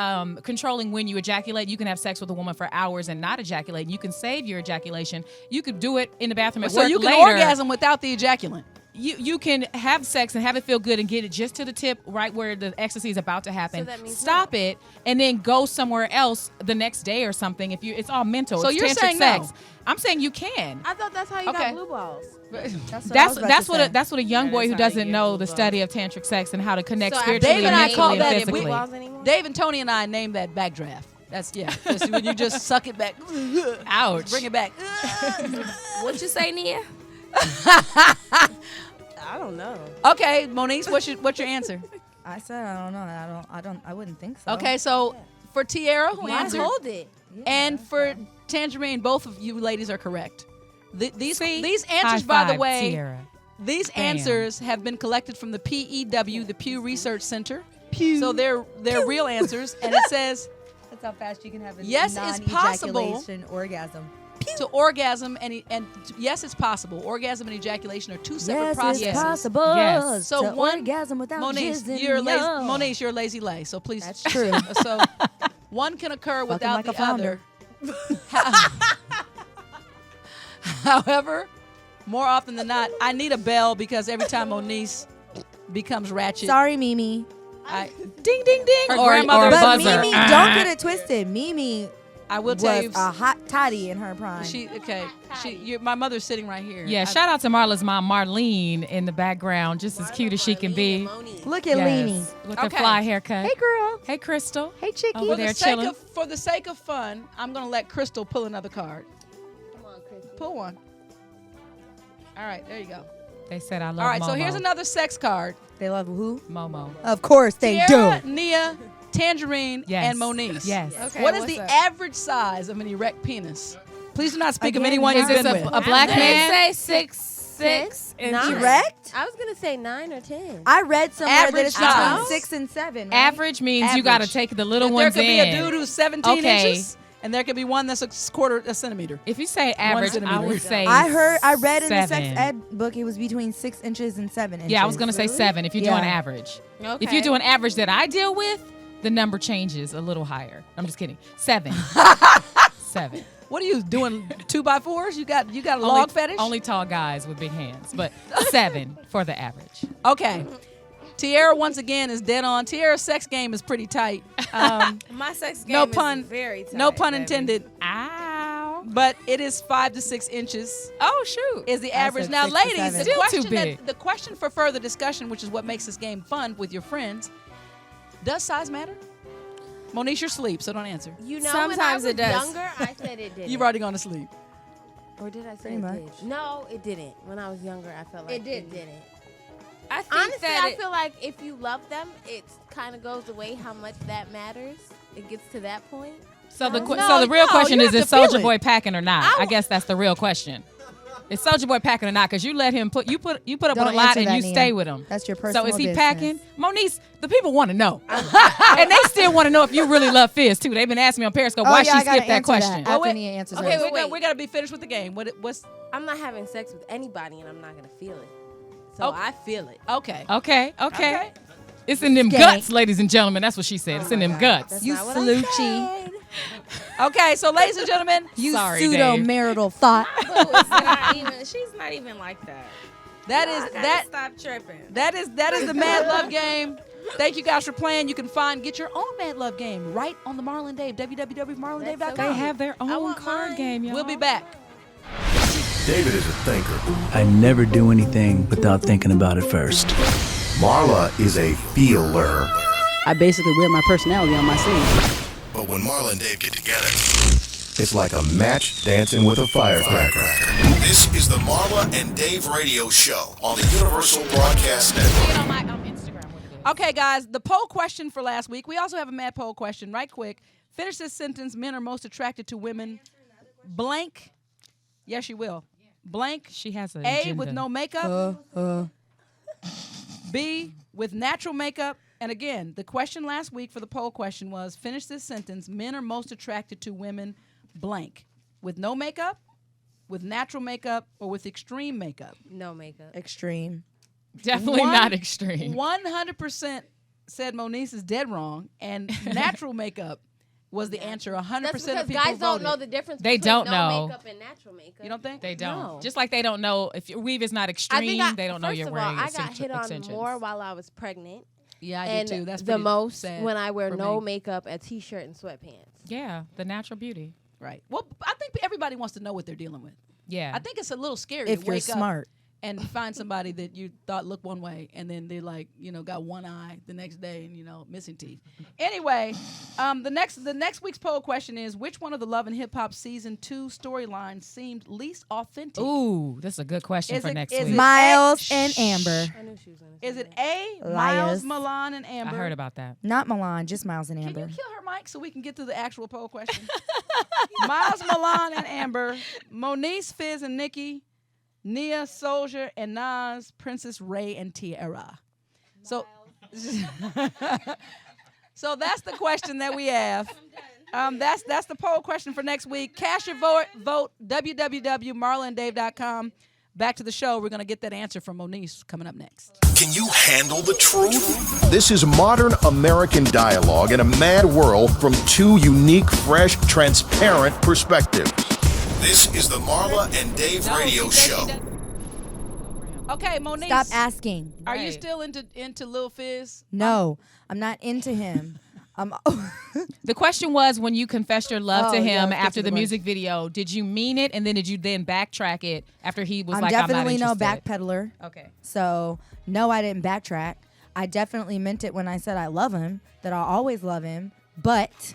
controlling when you ejaculate. You can have sex with a woman for hours and not ejaculate. You can save your ejaculation. You could do it in the bathroom at So work you can later. orgasm without the ejaculant. You can have sex and have it feel good and get it just to the tip right where the ecstasy is about to happen. So that means Stop it and then go somewhere else the next day or something. It's all mental. So it's you're tantric saying sex. no? I'm saying you can. I thought that's how you Okay. got blue balls. That's what a young boy who doesn't know the study of tantric sex and how to connect So spiritually Dave and I mentally call and that physically. blue balls anymore? Dave and Tony and I named that backdraft. That's just when you just suck it back. Ouch. Bring it back. What you say, Nia? I don't know. Okay, Moniece, what's your answer? I said I don't know. I wouldn't think so. Okay, so for Tierra, who Why answered, hold it? and for Tangerine, both of you ladies are correct. These High answers, by the five, way, Tierra. these Bam. answers have been collected from the PEW, the Pew Research Center. So they're real answers, and it says That's how fast you can have a Yes, it's possible. non-ejaculation orgasm. to orgasm and yes, it's possible. Orgasm and ejaculation are 2 separate processes. Yes, it's possible. Yes. So to one orgasm without Moniece, jizzing, you're lazy. yo. Moniece, you're a lazy lay. So please. That's true. So one can occur without like a the other. flounder. However, more often than not, I need a bell because every time Moniece becomes Ratchet, Sorry, Mimi. Ding, ding, ding. Her Or grandmother- a But buzzer. Mimi, don't get it twisted. Mimi I will was tell you. a hot toddy in her prime. My mother's sitting right here. Yeah, shout out to Marla's mom, Marlene, in the background, just as cute as she can be. Look at Leanie. With her Okay. fly haircut. Hey, girl. Hey, Crystal. Hey, Chicky. Over there chilling. For the sake of fun, I'm gonna let Crystal pull another card. Come on, Chris. Pull one. All right, there you go. They said I love All right, Momo. so here's another sex card. They love who? Momo. Of course they Tierra, do. Nia, Tangerine, Yes. and Moniece. Yes. Okay, What is what's the up? average size of an erect penis? Please do not speak of Again, anyone you've Is been this with. a black I'm man? gonna say 6'6". Erect? I was gonna say 9 or 10. I read somewhere that Average it's between size? 6 and 7. Right? Average means you got to take the little There ones could be in. a dude who's 17 Okay. inches, and there could be one that's a quarter a centimeter. If you say average, I centimeter. would say I read in the sex 7. ed book it was between 6 inches and 7 inches. Yeah, I was going to say 7 if you're Yeah. doing average. Okay. If you're doing average that I deal with, the number changes a little higher. I'm just kidding. 7. 7. What are you doing? 2x4s? You got a log fetish? Only tall guys with big hands, but 7 for the average. Okay. Tierra once again is dead on. Tierra's sex game is pretty tight. My sex game No is pun. very tight, No pun baby. intended. Ow. But it is 5 to 6 inches. Oh shoot. Is the I average. said Now, 6 to ladies, 7. the Still question, too big. the question for further discussion, which is what makes this game fun with your friends, does size matter? Moniece, you're asleep, so don't answer. You know, Sometimes when it I does. was younger, I said it didn't. You've already gone to sleep. Or did I say Pretty it much. did? No, it didn't. When I was younger, I felt like It didn't. didn't. I think Honestly, that I feel like if you love them, it kind of goes away how much that matters. It gets to that point. So the No, so the real no, question you is have is to feel Soulja it. Boy packing or not? I guess that's the real question. Is Soulja Boy packing or not? Because you let him put up Don't with a lot answer and that, you Nia. stay with him. That's your So personal is he business. packing? Moniece, the people want to know. And they still want to know if you really love Fizz too. They've been asking me on Periscope Oh, why yeah, she I gotta skipped that answer question. After wait. Nia answers Okay, that. we got to be finished with the game. What's I'm not having sex with anybody, and I'm not gonna feel it. So Oh. I feel it. okay? Okay. It's in them Skank. guts, ladies and gentlemen. That's what she said. It's in them guts. That's You not what I sluchie. said. Okay, so ladies and gentlemen, You Sorry, pseudo Dave. marital thought. Boo, it's not even, she's not even like that. that is that Stop tripping. that is the Mad Love game. Thank you guys for playing. You can get your own Mad Love game right on the Marla and Dave, www.marlandave.com. They have their own want card mine. game, y'all. We'll be back. David is a thinker. I never do anything without thinking about it first. Marla is a feeler. I basically wear my personality on my sleeve. But when Marla and Dave get together, it's like a match dancing with a firecracker. This is the Marla and Dave radio show on the Universal Broadcast Network. on my Instagram. What it is. Okay, guys, the poll question for last week. We also have a Mad poll question, right quick. Finish this sentence. Men are most attracted to women. Blank. Yes, you will. Blank. She has a A, agenda. with no makeup. B, with natural makeup. And again, the question last week for the poll question was, finish this sentence. Men are most attracted to women blank. With no makeup, with natural makeup, or with extreme makeup. No makeup. Extreme. Definitely not extreme. 100% said Moniece is dead wrong, and natural makeup was the answer. 100% That's of because people guys don't voted. know the difference They between don't no know. makeup and natural makeup. You don't think? They don't. No. Just like they don't know if your weave is not extreme, they don't know first you're of wearing all, I got extensions. hit on more while I was pregnant. Yeah, I and did too. That's the pretty most sad when I wear for no me. makeup, a t-shirt, and sweatpants. Yeah, the natural beauty. Right. Well, I think everybody wants to know what they're dealing with. Yeah. I think it's a little scary If to you're wake up smart. and find somebody that you thought looked one way, and then they got one eye the next day, and missing teeth. Anyway, the next week's poll question is: which one of the Love and Hip Hop season 2 storylines seemed least authentic? Ooh, this is a good question Is for it- next is week. it- Miles and Amber. I knew she was gonna. Is say it that. A, Miles, Liars. Milan, and Amber? I heard about that. Not Milan, just Miles and Can Amber. you kill her mic so we can get to the actual poll question? Miles, Milan, and Amber. Moniece, Fizz, and Nikki. Nia, Soldier, and Nas, Princess Ray, and Tierra. So, so that's the question that we have. That's the poll question for next week. Cast your vote www.marlandave.com. Back to the show. We're going to get that answer from Moniece coming up next. Can you handle the truth? This is modern American dialogue in a mad world from two unique, fresh, transparent perspectives. This is the Marla and Dave radio show. Okay, Moniece. Stop asking. Are you Right. still into Lil Fizz? No, I'm not into him. The question was, when you confessed your love to Oh, yeah, him let's get after to the the music video, did you mean it, and then did you backtrack it after he was I'm like, definitely I'm no not interested? backpedaler. Okay. So, no, I didn't backtrack. I definitely meant it when I said I love him, that I'll always love him. But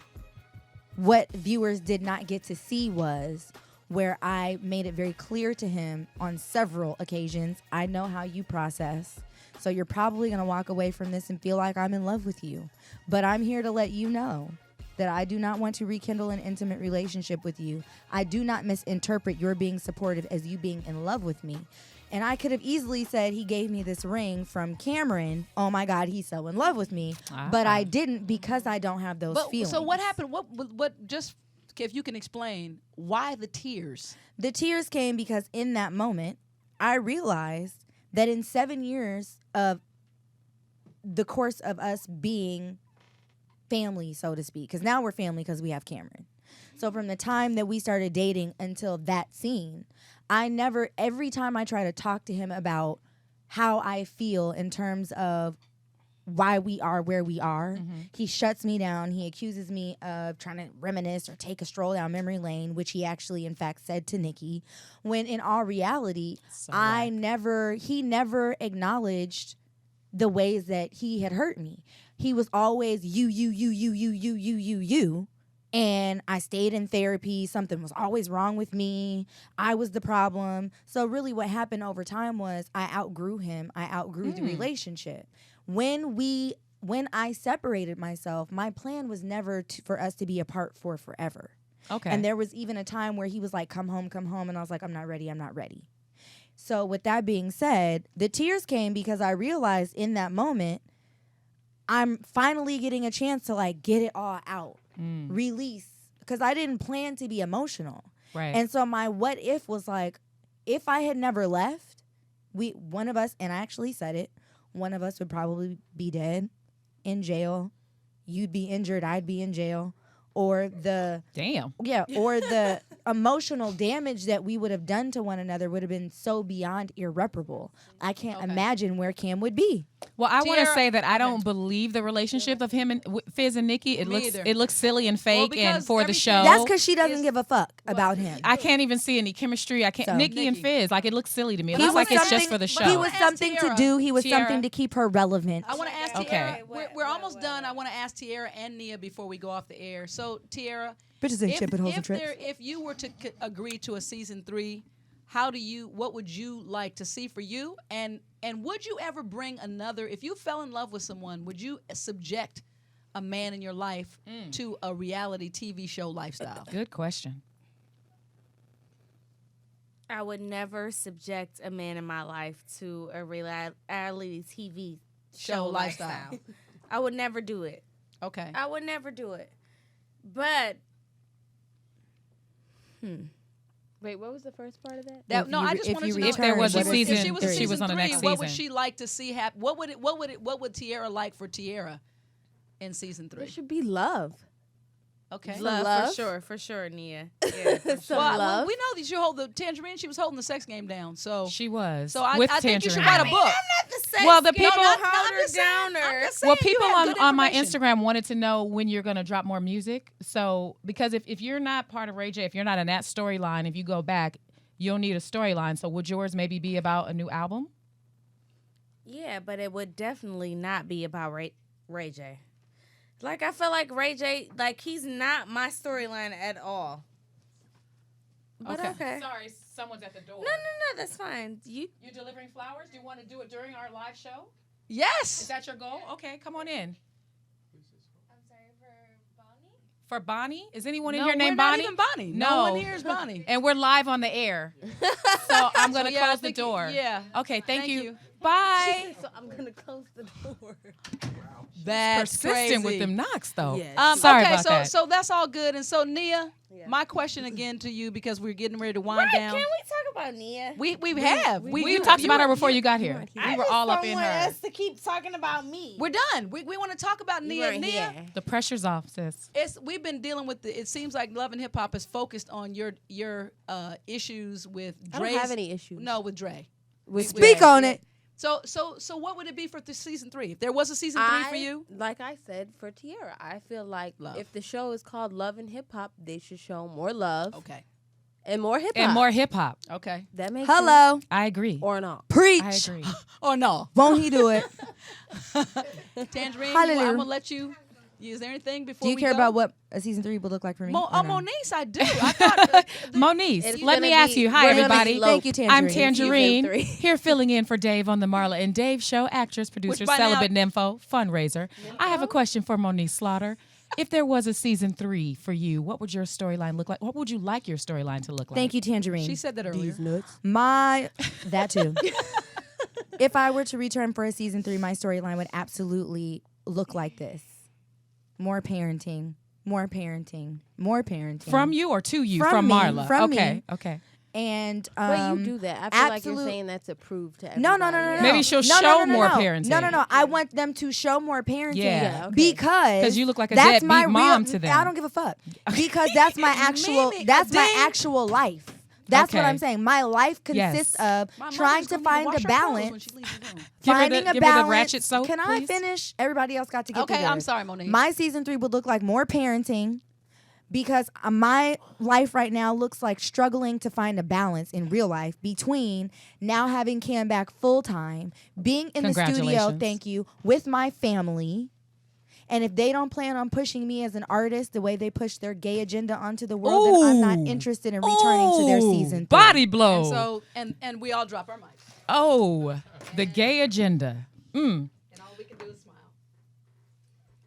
what viewers did not get to see was where I made it very clear to him on several occasions, I know how you process. So you're probably going to walk away from this and feel like I'm in love with you. But I'm here to let you know that I do not want to rekindle an intimate relationship with you. I do not misinterpret your being supportive as you being in love with me. And I could have easily said he gave me this ring from Cameron. Oh my God, he's so in love with me. But I didn't because I don't have those feelings. So what happened? What just if you can explain why the tears? The tears came because in that moment, I realized that in 7 years of the course of us being family, so to speak, because now we're family because we have Cameron. So from the time that we started dating until that scene, every time I try to talk to him about how I feel in terms of why we are where we are, he shuts me down. He accuses me of trying to reminisce or take a stroll down memory lane, which he actually, in fact, said to Nikki, when in all reality, he never acknowledged the ways that he had hurt me. He was always you. And I stayed in therapy. Something was always wrong with me. I was the problem. So really what happened over time was I outgrew him. I outgrew the relationship. When I separated myself, my plan was never for us to be apart for forever. Okay. And there was even a time where he was like, come home. And I was like, I'm not ready. So with that being said, the tears came because I realized in that moment, I'm finally getting a chance to like get it all out, release, because I didn't plan to be emotional. Right. And so my what if was like, if I had never left, one of us, and I actually said it, one of us would probably be dead, in jail. You'd be injured, I'd be in jail. Or the emotional damage that we would have done to one another would have been so beyond irreparable. I can't imagine where Cam would be. Well, I want to say that I don't believe the relationship of him and Fizz and Nikki. It looks silly and fake and for the show. That's because she doesn't give a fuck about him. I can't even see any chemistry. Nikki and Fizz, like it looks silly to me. It He looks like was it's just for the show. He was something to do. He was Tierra. something to keep her relevant. I want to ask Tierra. We're almost done. I want to ask Tierra and Nia before we go off the air. So Tierra, bitches ain't shit but hoes and tricks. If you were to agree to a season 3, what would you like to see for you? And would you ever bring another, if you fell in love with someone, would you subject a man in your life to a reality TV show lifestyle? Good question. I would never subject a man in my life to a reality TV show lifestyle. I would never do it. Okay. I would never do it. But, wait, what was the first part of that? I just wanted to know if there was a season, if she was a she was on the next season. What would she like to see happen? What would Tierra like for Tierra in season 3? There should be love. Okay. Love. For sure, Nia. Yeah, for sure. love. We know that you hold the Tangerine. She was holding the sex game down. So she was. So I with think you should Tangerine. write a book. I'm not the sex Well, the game. people- I'm I'm just saying Well, people you have good on my information. Instagram wanted to know when you're going to drop more music. So, because if you're not part of Ray J, if you're not in that storyline, if you go back, you'll need a storyline. So, would yours maybe be about a new album? Yeah, but it would definitely not be about Ray J. Like, I feel like Ray J, like, he's not my storyline at all. But okay. Sorry, someone's at the door. No, that's fine. You're delivering flowers? Do you want to do it during our live show? Yes. Is that your goal? Okay, come on in. I'm sorry, for Bonnie? For Bonnie? Is anyone in No, here named we're not Bonnie? even Bonnie. No one here is Bonnie. And we're live on the air. So I'm going to So, yeah, I close the think door. yeah. Okay, thank you. you. Bye. So I'm going to close the door. That's Persistent with crazy. them knocks, though. Yes. Sorry okay, about that. So that's all good. And so Nia, my question again to you, because we're getting ready to wind down. Can we talk about Nia? We have. We talked about her before you got here. We were all up in her. us to keep talking about me. We're done. We want to talk about Nia. weren't Nia, here. The pressure's off, sis. we've been dealing with it seems like Love and Hip Hop is focused on your issues with I Dre's. don't have any issues. No, with Dre. Speak on it. So what would it be for the season 3? If there was a season 3 for you? Like I said, for Tierra, I feel like Love. if the show is called Love and Hip Hop, they should show more love Okay. and more hip hop. And more hip hop. Okay. That makes Hello. I agree. sense. Or not. Preach. I agree. Or no? Won't he do it? Tangerine, Hallelujah. I'm gonna let you. Is there anything before Do you we care go? about what a season 3 would look like for me? or no? Moniece, I do. I thought Moniece, It's let gonna me ask be- you. Hi, we're gonna everybody. be Thank you, I'm Tangerine. Tangerine, Season 3. here filling in for Dave on the Marla and Dave show, actress, producer, by now- celibate nympho, fundraiser. I have a question for Moniece Slaughter. If there was a season 3 for you, what would your storyline look like? What would you like your storyline to look like? Thank you, Tangerine. she said that earlier. That too. If I were to return for a season 3, my storyline would absolutely look like this. More parenting. From you or to you? From me, Marla? from me. Okay. And But you do that. I feel like you're absolute- saying that to prove to No, everybody. no. Maybe she'll No, show no, more no. parenting. No. I want them to show more parenting. Yeah. okay. Because you look like a that's deadbeat my mom real, to them. I don't give a fuck. Because that's my actual Mimi, that's my Dave. actual life. That's what Okay. I'm saying. My life Yes. consists of My mother's trying to gonna need find wash a her clothes when balance. she leaves the room. Give her Finding the- a give her the balance. Ratchet soap, Can I please? finish? Everybody else got to get Okay, together. I'm sorry, Moniece. My season 3 would look like more parenting because my life right now looks like struggling to find a balance in real life between now having Cam back full time, being in the studio, Congratulations. thank you, with my family. And if they don't plan on pushing me as an artist the way they push their gay agenda onto the world, then I'm not interested in returning to their season 3. Body blow. And so and we all drop our mics. Oh, the gay agenda. And all we can do is smile.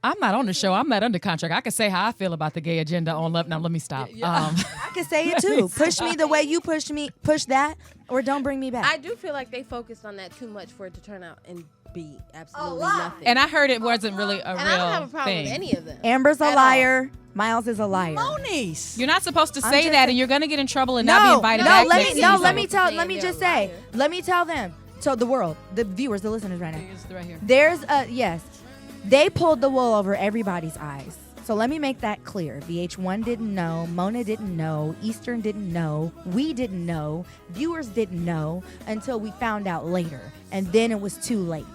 I'm not on the show. I'm not under contract. I can say how I feel about the gay agenda on love. Now let me stop. I can say it too. Push me the way you pushed me. Push that, or don't bring me back. I do feel like they focused on that too much for it to turn out and be absolutely nothing. And I heard it wasn't really a And real I don't have a problem thing. with any of them. Amber's a At all. liar. Miles is a liar. Moniece. You're not supposed to I'm say just that, a- and you're gonna get in trouble and not be invited no, back let next me no, season. let me tell, Saying let me they're just a say, liar. let me tell them. So the world, the viewers, the listeners right now. It's right here. There's a yes, they pulled the wool over everybody's eyes. So let me make that clear. VH1 didn't know, Mona didn't know, Eastern didn't know, we didn't know, viewers didn't know until we found out later, and then it was too late.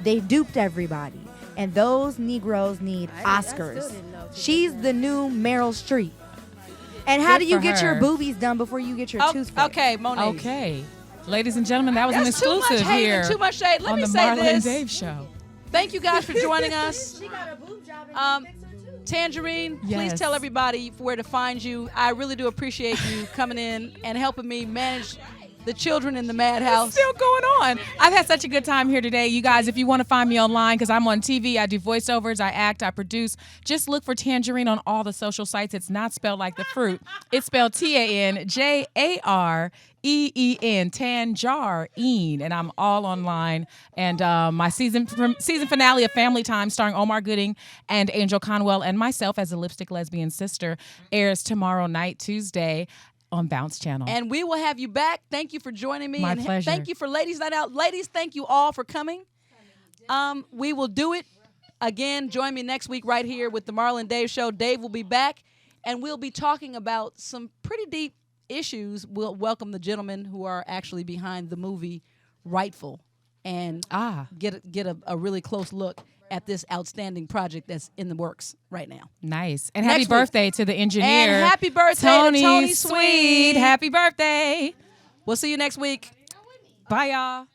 They duped everybody, and those Negroes need I still Oscars. didn't know till She's the new Meryl Streep. And how Good do you for get your her. boobies done before you get your tooth fixed? Okay, Moniece. Okay, ladies and gentlemen, that was an That's too much exclusive hate here and too much shade. Let on me the say Marla and this. Dave show. Thank you guys for joining us. Tangerine, please Yes. tell everybody where to find you. I really do appreciate you coming in and helping me manage the children in the madhouse. Still going on. I've had such a good time here today. You guys, if you want to find me online, because I'm on TV, I do voiceovers, I act, I produce, just look for Tangerine on all the social sites. It's not spelled like the fruit. It's spelled Tanjareen, Tanjareen, and I'm all online. And my season finale of Family Time, starring Omar Gooding and Angel Conwell and myself as a lipstick lesbian sister, airs tomorrow night, Tuesday, on Bounce Channel. And we will have you back. Thank you for joining me. My and pleasure. Thank you for Ladies Night Out. Ladies, thank you all for coming. We will do it again. Join me next week right here with the Marla and Dave Show. Dave will be back, and we'll be talking about some pretty deep issues. We'll welcome the gentlemen who are actually behind the movie Rightful and get a really close look at this outstanding project that's in the works right now. Nice. And Next happy week. birthday to the engineer. And happy birthday Tony, to Tony Sweet. Sweet. Happy birthday. We'll see you next week. Bye, y'all.